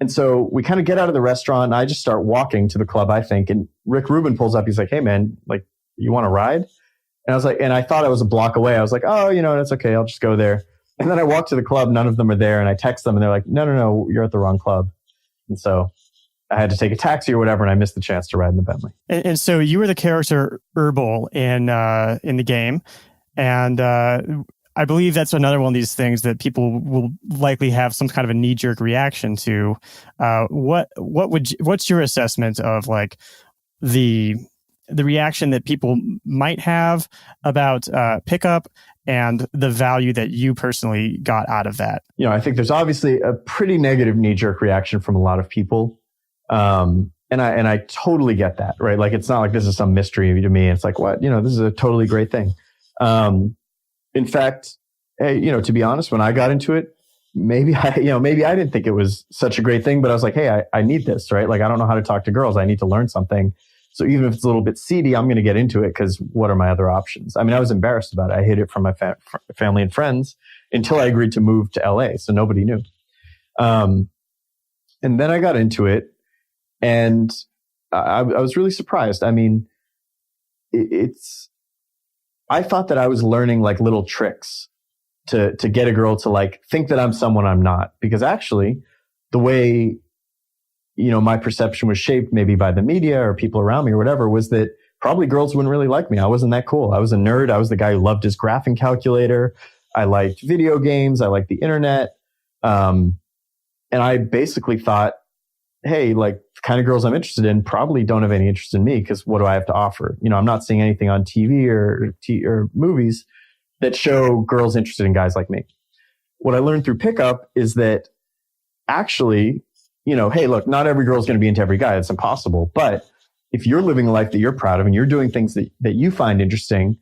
And so we kind of get out of the restaurant, and I just start walking to the club, I think. And Rick Rubin pulls up. He's like, hey, man, like, you want to ride? And I was like, and I thought I was a block away. I was like, oh, that's okay. I'll just go there. And then I walk to the club. None of them are there. And I text them, and they're like, no, you're at the wrong club. And so I had to take a taxi or whatever, and I missed the chance to ride in the Bentley. And so you were the character Herbal in the game. And I believe that's another one of these things that people will likely have some kind of a knee-jerk reaction to. What's your assessment of like the reaction that people might have about pickup and the value that you personally got out of that? I think there's obviously a pretty negative knee-jerk reaction from a lot of people. And I totally get that, right? Like, it's not like this is some mystery to me. It's like, what? This is a totally great thing. In fact, hey, to be honest, when I got into it, maybe I didn't think it was such a great thing, but I was like, hey, I need this, right? Like, I don't know how to talk to girls. I need to learn something. So even if it's a little bit seedy, I'm going to get into it because what are my other options? I mean, I was embarrassed about it. I hid it from my family and friends until I agreed to move to LA. So nobody knew. And then I got into it, and I was really surprised. I mean, I thought that I was learning like little tricks to get a girl to like think that I'm someone I'm not, because actually the way, my perception was shaped maybe by the media or people around me or whatever was that probably girls wouldn't really like me. I wasn't that cool. I was a nerd. I was the guy who loved his graphing calculator. I liked video games. I liked the internet. And I basically thought, hey, like the kind of girls I'm interested in probably don't have any interest in me because what do I have to offer? I'm not seeing anything on TV or movies that show girls interested in guys like me. What I learned through pickup is that actually, hey, look, not every girl is going to be into every guy. It's impossible. But if you're living a life that you're proud of and you're doing things that you find interesting,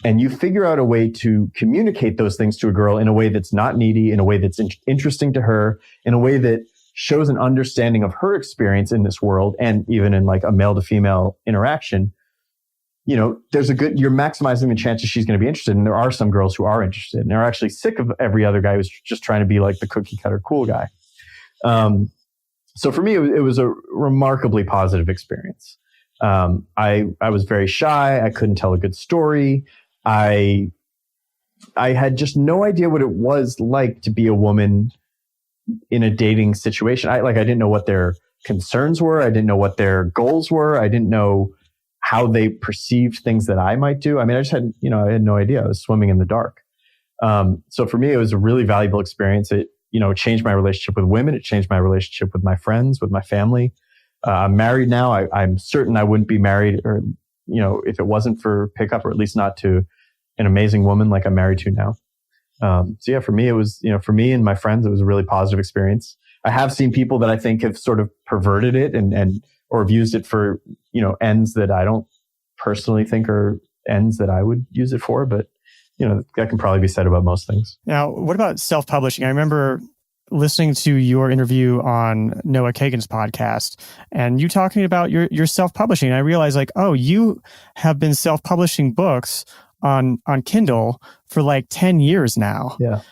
and you figure out a way to communicate those things to a girl in a way that's not needy, in a way that's interesting to her, in a way that shows an understanding of her experience in this world, and even in like a male to female interaction, there's you're maximizing the chances she's going to be interested. And there are some girls who are interested and are actually sick of every other guy who's just trying to be like the cookie cutter cool guy. So for me, it was a remarkably positive experience. I was very shy. I couldn't tell a good story. I had just no idea what it was like to be a woman in a dating situation. I didn't know what their concerns were. I didn't know what their goals were. I didn't know how they perceived things that I might do. I mean, I just had, I had no idea. I was swimming in the dark. So for me, it was a really valuable experience. It, changed my relationship with women. It changed my relationship with my friends, with my family. I'm married now. I'm certain I wouldn't be married or, if it wasn't for pickup, or at least not to an amazing woman like I'm married to now. So yeah, for me, it was, for me and my friends, it was a really positive experience. I have seen people that I think have sort of perverted it and or have used it for, ends that I don't personally think are ends that I would use it for. But, that can probably be said about most things. Now, what about self-publishing? I remember listening to your interview on Noah Kagan's podcast and you talking about your self-publishing. And I realized you have been self-publishing books on Kindle for like 10 years now. Yeah.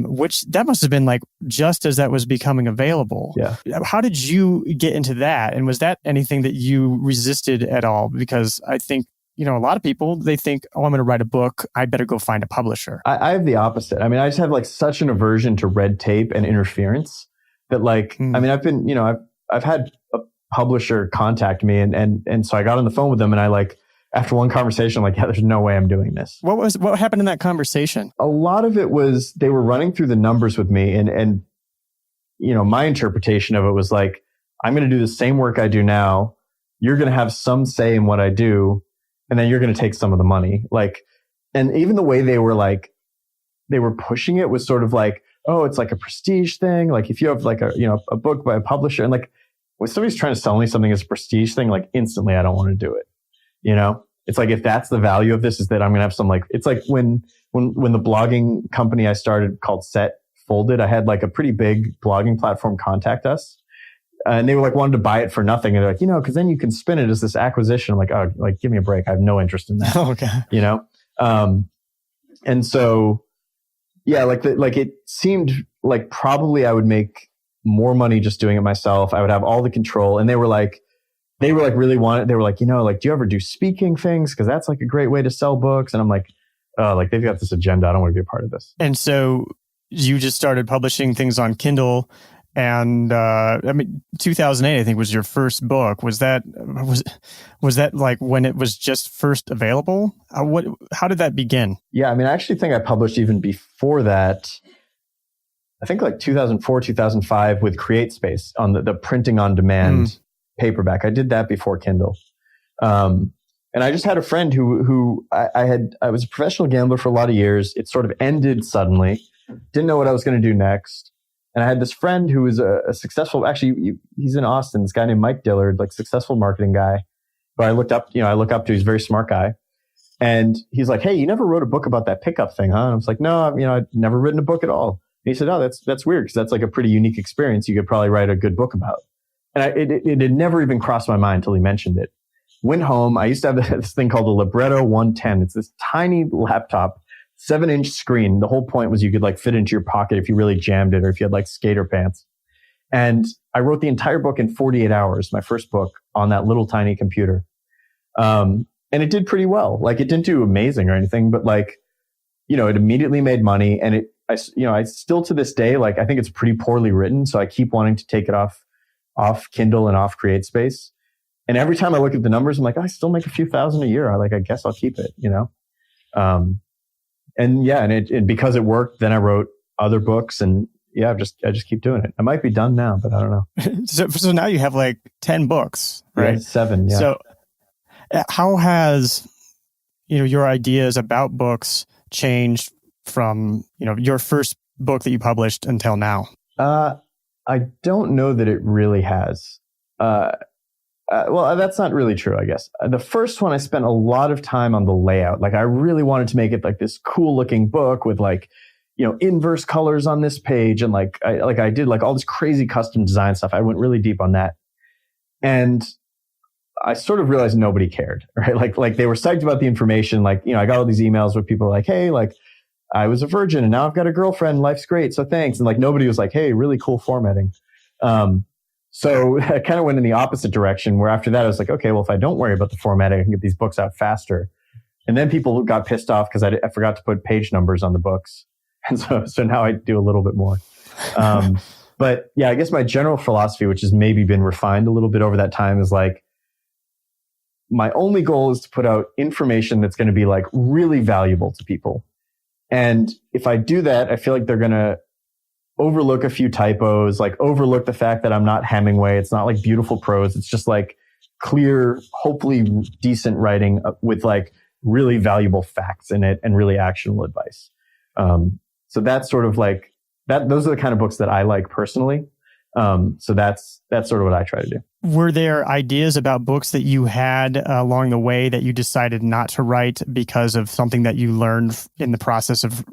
Which that must have been like just as that was becoming available. Yeah. How did you get into that? And was that anything that you resisted at all? Because I think, a lot of people, they think, I'm going to write a book. I better go find a publisher. I have the opposite. I mean, I just have like such an aversion to red tape and interference that I've been, I've had a publisher contact me and so I got on the phone with them and after one conversation, I'm like, there's no way I'm doing this. What happened in that conversation? A lot of it was they were running through the numbers with me and my interpretation of it was like, I'm going to do the same work I do now. You're going to have some say in what I do. And then you're going to take some of the money. And even the way they were pushing it was sort of like, oh, it's like a prestige thing. Like if you have like a book by a publisher and like when somebody's trying to sell me something as a prestige thing, like instantly I don't want to do it. It's like, if that's the value of this is that I'm going to have some it's like when the blogging company I started called Set folded, I had like a pretty big blogging platform contact us. And they were wanted to buy it for nothing. And they're like, because then you can spin it as this acquisition. I'm like, oh, give me a break. I have no interest in that. Okay. And so, yeah, it seemed like probably I would make more money just doing it myself. I would have all the control. And they were really wanted, they were like, do you ever do speaking things? Cause that's like a great way to sell books. And I'm like, oh, they've got this agenda. I don't want to be a part of this. And so you just started publishing things on Kindle. And 2008, I think, was your first book. Was that like when it was just first available? How did that begin? Yeah, I actually think I published even before that. I think like 2004, 2005 with CreateSpace on the printing on demand paperback. I did that before Kindle. And I just had a friend who I was a professional gambler for a lot of years. It sort of ended suddenly. Didn't know what I was going to do next. And I had this friend who was a successful, actually, he's in Austin, this guy named Mike Dillard, successful marketing guy, who I look up to. He's a very smart guy. And he's like, hey, you never wrote a book about that pickup thing, huh? And I was like, no, I've never written a book at all. And he said, oh, that's weird because that's like a pretty unique experience you could probably write a good book about. And it had never even crossed my mind until he mentioned it. Went home. I used to have this thing called the Libretto 110. It's this tiny laptop, 7-inch screen. The whole point was you could fit into your pocket if you really jammed it or if you had skater pants. And I wrote the entire book in 48 hours, my first book, on that little tiny computer. And it did pretty well. It didn't do amazing or anything, but it immediately made money. And I still to this day, I think it's pretty poorly written. So I keep wanting to take it off Kindle and off CreateSpace. And every time I look at the numbers, I'm like, I still make a few thousand a year. I guess I'll keep it, And yeah, and because it worked, then I wrote other books and yeah, I just keep doing it. I might be done now, but I don't know. So now you have 10 books, right? Yeah, 7. Yeah. So how has, your ideas about books changed from, your first book that you published until now? I don't know that it really has. Well, that's not really true, I guess. The first one, I spent a lot of time on the layout. I really wanted to make it this cool looking book with inverse colors on this page. And I did all this crazy custom design stuff. I went really deep on that. And I sort of realized nobody cared, right? They were psyched about the information. I got all these emails where people were hey, I was a virgin and now I've got a girlfriend. Life's great. So thanks. And nobody was hey, really cool formatting. So I kind of went in the opposite direction where after that, I was okay, well, if I don't worry about the formatting, I can get these books out faster. And then people got pissed off because I forgot to put page numbers on the books. And so now I do a little bit more. But yeah, I guess my general philosophy, which has maybe been refined a little bit over that time, is my only goal is to put out information that's going to be really valuable to people. And if I do that, I feel like they're going to overlook a few typos, overlook the fact that I'm not Hemingway. It's not beautiful prose. It's just clear, hopefully decent writing with really valuable facts in it and really actionable advice. So that's sort of that. Those are the kind of books that I like personally. So that's sort of what I try to do. Were there ideas about books that you had along the way that you decided not to write because of something that you learned in the process of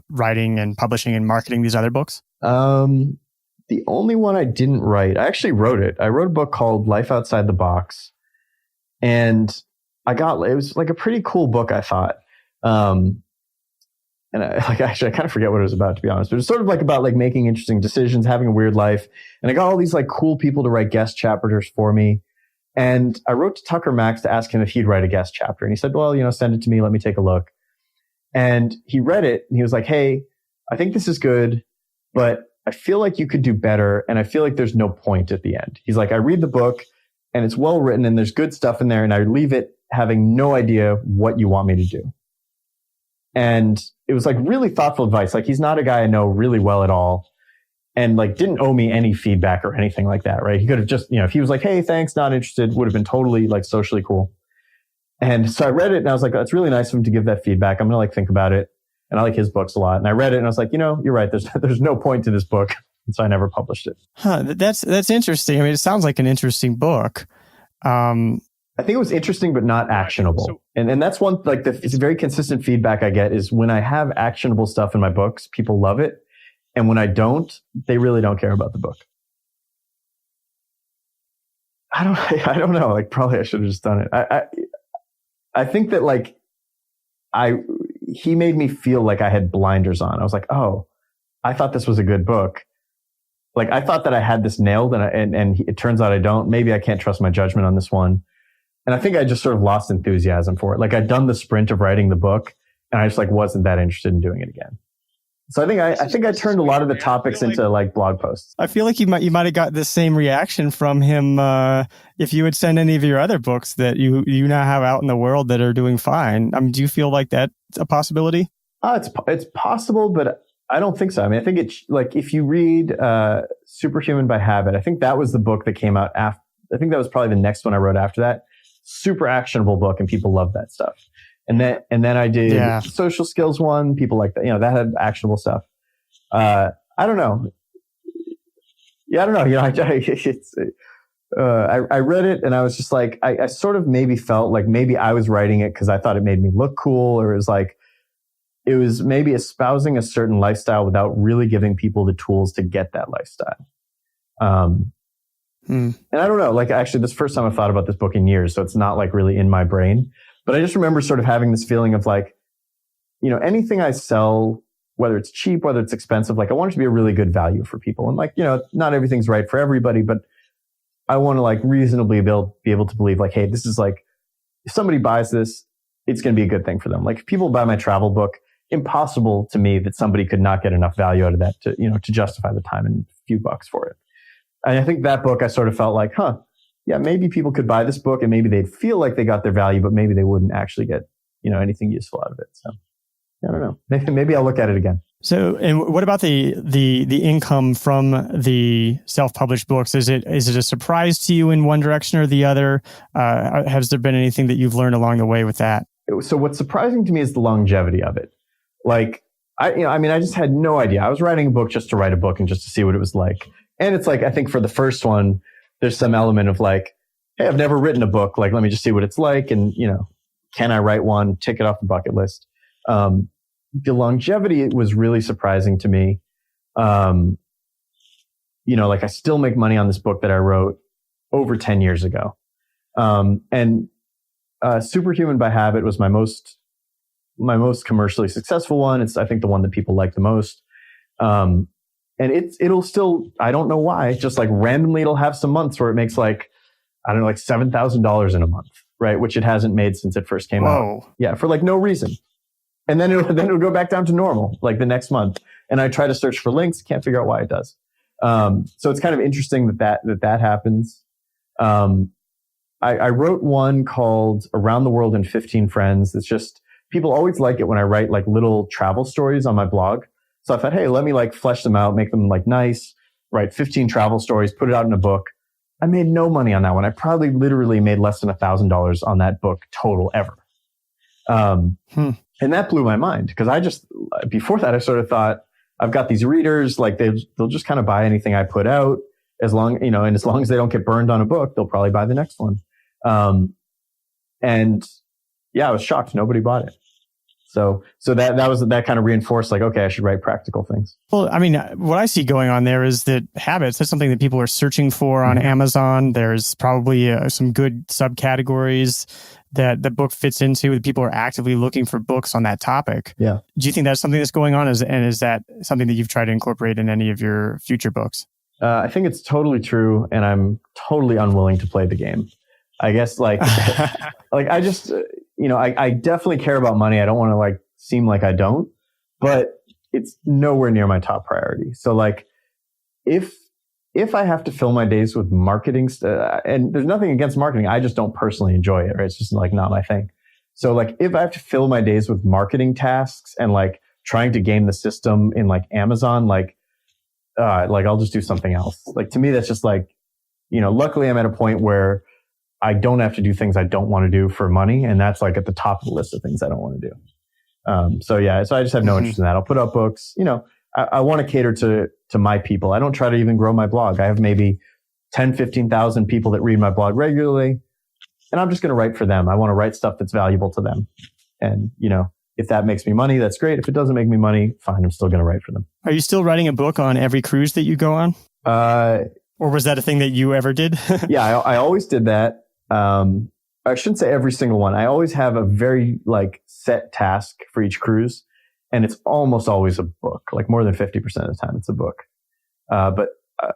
writing and publishing and marketing these other books? The only one I didn't write, I actually wrote it. I wrote a book called Life Outside the Box. And it was like a pretty cool book, I thought. And I kind of forget what it was about, to be honest. But it's sort of like about like making interesting decisions, having a weird life. And I got all these like cool people to write guest chapters for me. And I wrote to Tucker Max to ask him if he'd write a guest chapter. And he said, well, send it to me. Let me take a look. And he read it and he was like, hey, I think this is good, but I feel like you could do better. And I feel like there's no point at the end. He's like, I read the book and it's well written and there's good stuff in there. And I leave it having no idea what you want me to do. And it was like really thoughtful advice. Like he's not a guy I know really well at all. And like didn't owe me any feedback or anything like that, right? He could have just, if he was like, hey, thanks, not interested, would have been totally like socially cool. And so I read it and I was like, that's really nice of him to give that feedback. I'm going to like think about it. And I like his books a lot. And I read it and I was like, you're right. There's no point to this book. And so I never published it. Huh. That's interesting. I mean, it sounds like an interesting book. I think it was interesting, but not actionable. And that's one, like it's a very consistent feedback I get is when I have actionable stuff in my books, people love it. And when I don't, they really don't care about the book. I don't know. Like probably I should have just done it. I think that like he made me feel like I had blinders on. I was like, oh, I thought this was a good book. Like I thought that I had this nailed and it turns out I don't. Maybe I can't trust my judgment on this one. And I think I just sort of lost enthusiasm for it. Like I'd done the sprint of writing the book and I just like wasn't that interested in doing it again. So I think I turned a lot of the topics into like blog posts. I feel like you might have got the same reaction from him if you would send any of your other books that you now have out in the world that are doing fine. I mean, do you feel like that's a possibility? It's possible, but I don't think so. I mean, I think it's like if you read Superhuman by Habit, I think that was the book that came out after. I think that was probably the next one I wrote after that. Super actionable book, and people love that stuff. And then I did social skills one. People like that. That had actionable stuff. I don't know. Yeah, I don't know. I read it and I was just like, I sort of maybe felt like maybe I was writing it because I thought it made me look cool, or it was maybe espousing a certain lifestyle without really giving people the tools to get that lifestyle. And I don't know, like actually this first time I've thought about this book in years, so it's not like really in my brain, but I just remember sort of having this feeling of like, anything I sell, whether it's cheap, whether it's expensive, like I want it to be a really good value for people. And like, not everything's right for everybody, but I want to like reasonably be able to believe like, hey, this is like, if somebody buys this, it's going to be a good thing for them. Like if people buy my travel book, impossible to me that somebody could not get enough value out of that to justify the time and a few bucks for it. And I think that book, I sort of felt like, yeah, maybe people could buy this book and maybe they'd feel like they got their value, but maybe they wouldn't actually get, anything useful out of it. So I don't know. Maybe I'll look at it again. So, and what about the income from the self-published books? Is it a surprise to you in one direction or the other? Has there been anything that you've learned along the way with that? So what's surprising to me is the longevity of it. Like, I just had no idea. I was writing a book just to write a book and just to see what it was like. And it's like, I think for the first one, there's some element of like, hey, I've never written a book. Like, let me just see what it's like. And, can I write one? Tick it off the bucket list. The longevity was really surprising to me. Like I still make money on this book that I wrote over 10 years ago. And Superhuman by Habit was my most commercially successful one. It's, I think, the one that people like the most. And it'll still, I don't know why, just like randomly it'll have some months where it makes like, I don't know, like $7,000 in a month, right? Which it hasn't made since it first came out. Yeah, for like no reason. And then it'll go back down to normal, like the next month. And I try to search for links, can't figure out why it does. So it's kind of interesting that happens. I wrote one called Around the World in 15 Friends. It's just, people always like it when I write like little travel stories on my blog. So I thought, hey, let me like flesh them out, make them like nice, write 15 travel stories, put it out in a book. I made no money on that one. I probably literally made less than $1,000 on that book total ever. And that blew my mind because before that, I sort of thought I've got these readers, like they'll just kind of buy anything I put out. as long as they don't get burned on a book, they'll probably buy the next one. And yeah, I was shocked. Nobody bought it. So that kind of reinforced like, okay, I should write practical things. Well, I mean, what I see going on there is that habits, that's something that people are searching for on Amazon. There's probably some good subcategories that the book fits into, that people are actively looking for books on that topic. Yeah. Do you think that's something that's going on? And is that something that you've tried to incorporate in any of your future books? I think it's totally true. And I'm totally unwilling to play the game. I guess like I just, I definitely care about money. I don't want to like seem like I don't, but it's nowhere near my top priority. So like if I have to fill my days with marketing, and there's nothing against marketing, I just don't personally enjoy it, right? It's just like not my thing. So like if I have to fill my days with marketing tasks and like trying to game the system in like Amazon, like I'll just do something else. Like to me, that's just like, luckily I'm at a point where I don't have to do things I don't want to do for money. And that's like at the top of the list of things I don't want to do. So I just have no interest in that. I'll put up books, I want to cater to my people. I don't try to even grow my blog. I have maybe 10, 15,000 people that read my blog regularly, and I'm just going to write for them. I want to write stuff that's valuable to them. And, if that makes me money, that's great. If it doesn't make me money, fine. I'm still going to write for them. Are you still writing a book on every cruise that you go on? Or was that a thing that you ever did? Yeah, I always did that. I shouldn't say every single one. I always have a very like set task for each cruise, and it's almost always a book. Like more than 50% of the time, it's a book. But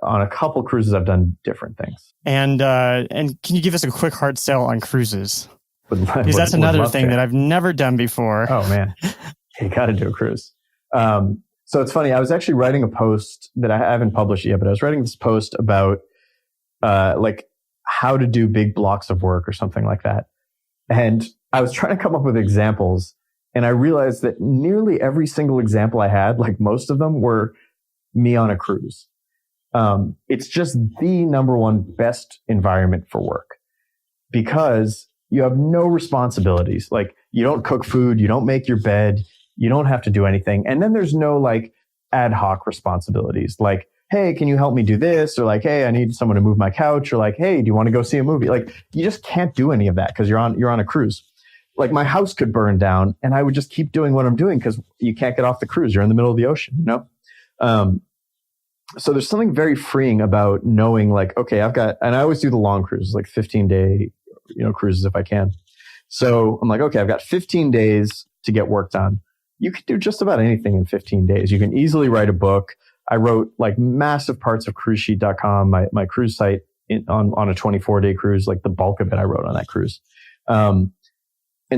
on a couple cruises, I've done different things. And can you give us a quick hard sell on cruises? Because that's another thing that I've never done before. Oh man, you got to do a cruise. So it's funny. I was actually writing a post that I haven't published yet, but I was writing this post about like how to do big blocks of work or something like that. And I was trying to come up with examples, and I realized that nearly every single example I had, like most of them, were me on a cruise. It's just the number one best environment for work because you have no responsibilities. Like you don't cook food, you don't make your bed, you don't have to do anything. And then there's no like ad hoc responsibilities. Like, hey, can you help me do this? Or like, hey, I need someone to move my couch. Or like, hey, do you want to go see a movie? Like you just can't do any of that because you're on a cruise. Like my house could burn down and I would just keep doing what I'm doing because you can't get off the cruise. You're in the middle of the ocean, So there's something very freeing about knowing like, okay, and I always do the long cruises, like 15-day, cruises if I can. So I'm like, okay, I've got 15 days to get work done. You can do just about anything in 15 days. You can easily write a book. I wrote like massive parts of cruisesheet.com, my cruise site on a 24-day cruise, like the bulk of it I wrote on that cruise. And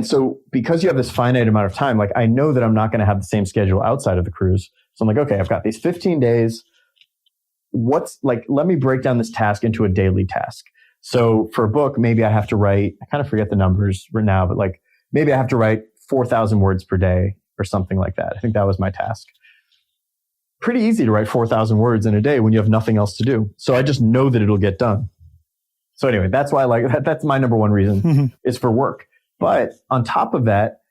so because you have this finite amount of time, like I know that I'm not going to have the same schedule outside of the cruise. So I'm like, okay, I've got these 15 days. Let me break down this task into a daily task. So for a book, maybe I have to write, I kind of forget the numbers right now, but like maybe I have to write 4,000 words per day or something like that. I think that was my task. Pretty easy to write 4,000 words in a day when you have nothing else to do. So I just know that it'll get done. So anyway, that's why I like that. That's my number one reason is for work. But on top of that,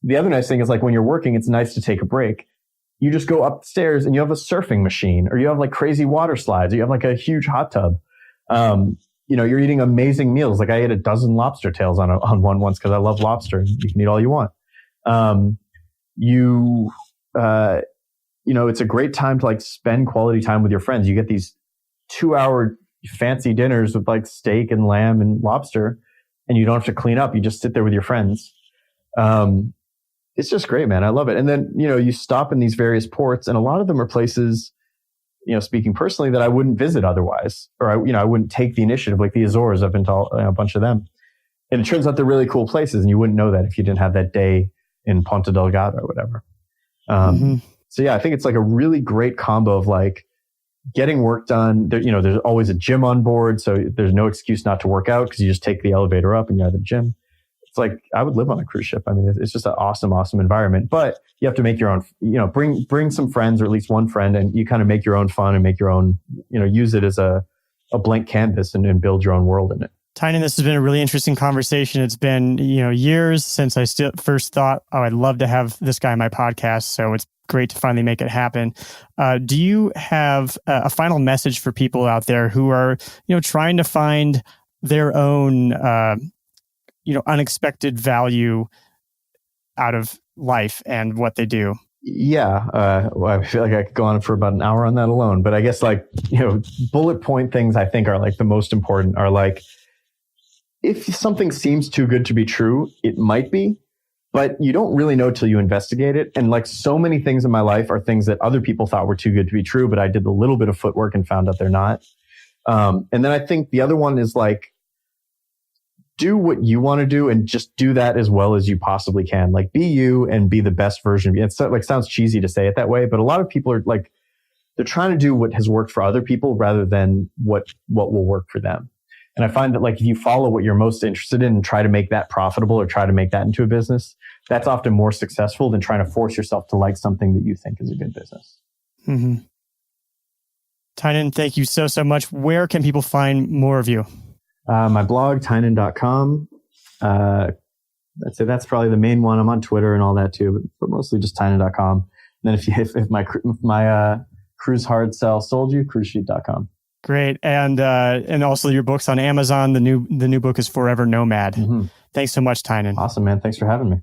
the other nice thing is like when you're working, it's nice to take a break. You just go upstairs and you have a surfing machine, or you have like crazy water slides, or you have like a huge hot tub. You're eating amazing meals. Like I ate a dozen lobster tails on one once because I love lobster. You can eat all you want. It's a great time to like spend quality time with your friends. You get these 2-hour fancy dinners with like steak and lamb and lobster, and you don't have to clean up. You just sit there with your friends. It's just great, man. I love it. And then, you stop in these various ports, and a lot of them are places, speaking personally, that I wouldn't visit otherwise, or I wouldn't take the initiative. Like the Azores, I've been to a bunch of them, and it turns out they're really cool places, and you wouldn't know that if you didn't have that day in Ponta Delgada or whatever. So yeah, I think it's like a really great combo of like getting work done. There's always a gym on board, so there's no excuse not to work out because you just take the elevator up and you're at the gym. It's like I would live on a cruise ship. I mean, it's just an awesome, awesome environment. But you have to make your own. Bring some friends, or at least one friend, and you kind of make your own fun and make your own. Use it as a blank canvas and build your own world in it. Tynan, this has been a really interesting conversation. It's been, years since I first thought, I'd love to have this guy on my podcast. So it's great to finally make it happen. Do you have a final message for people out there who are, trying to find their own, unexpected value out of life and what they do? Yeah. I feel like I could go on for about an hour on that alone, but I guess bullet point things I think are the most important are if something seems too good to be true, it might be, but you don't really know till you investigate it. And so many things in my life are things that other people thought were too good to be true, but I did a little bit of footwork and found out they're not. And then I think the other one is do what you want to do and just do that as well as you possibly can. Be you and be the best version of you. It's sounds cheesy to say it that way, but a lot of people are they're trying to do what has worked for other people rather than what will work for them. And I find that if you follow what you're most interested in and try to make that profitable or try to make that into a business, that's often more successful than trying to force yourself to like something that you think is a good business. Mm-hmm. Tynan, thank you so much. Where can people find more of you? My blog, Tynan.com. I'd say that's probably the main one. I'm on Twitter and all that too, but mostly just Tynan.com. And then if my cruise hard sell sold you, cruisesheet.com. Great. And also your book's on Amazon. The new book is Forever Nomad. Mm-hmm. Thanks so much, Tynan. Awesome, man. Thanks for having me.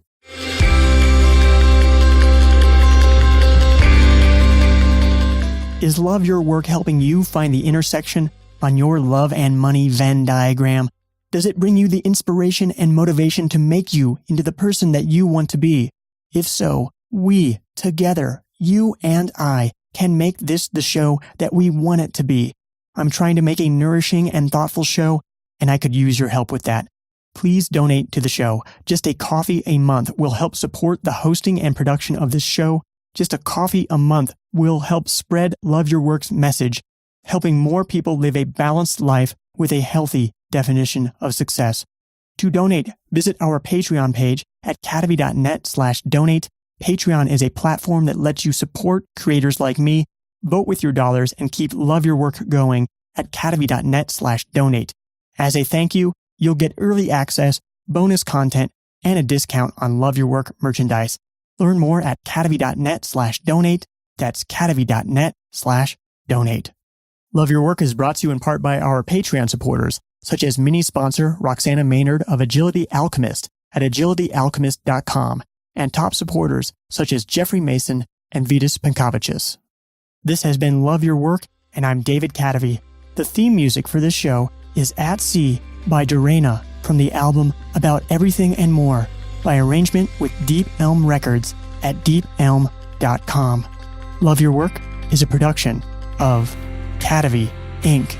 Is Love Your Work helping you find the intersection on your love and money Venn diagram? Does it bring you the inspiration and motivation to make you into the person that you want to be? If so, we, together, you and I, can make this the show that we want it to be. I'm trying to make a nourishing and thoughtful show, and I could use your help with that. Please donate to the show. Just a coffee a month will help support the hosting and production of this show. Just a coffee a month will help spread Love Your Work's message, helping more people live a balanced life with a healthy definition of success. To donate, visit our Patreon page at cadavy.net/donate. Patreon is a platform that lets you support creators like me. Vote with your dollars and keep Love Your Work going at cadavy.net/donate. As a thank you, you'll get early access, bonus content, and a discount on Love Your Work merchandise. Learn more at cadavy.net/donate. That's cadavy.net/donate. Love Your Work is brought to you in part by our Patreon supporters, such as mini sponsor Roxana Maynard of Agility Alchemist at agilityalchemist.com, and top supporters such as Jeffrey Mason and Vitas Pankavicius. This has been Love Your Work, and I'm David Cadavy. The theme music for this show is At Sea by Dorena from the album About Everything and More by arrangement with Deep Elm Records at deepelm.com. Love Your Work is a production of Cadavy, Inc.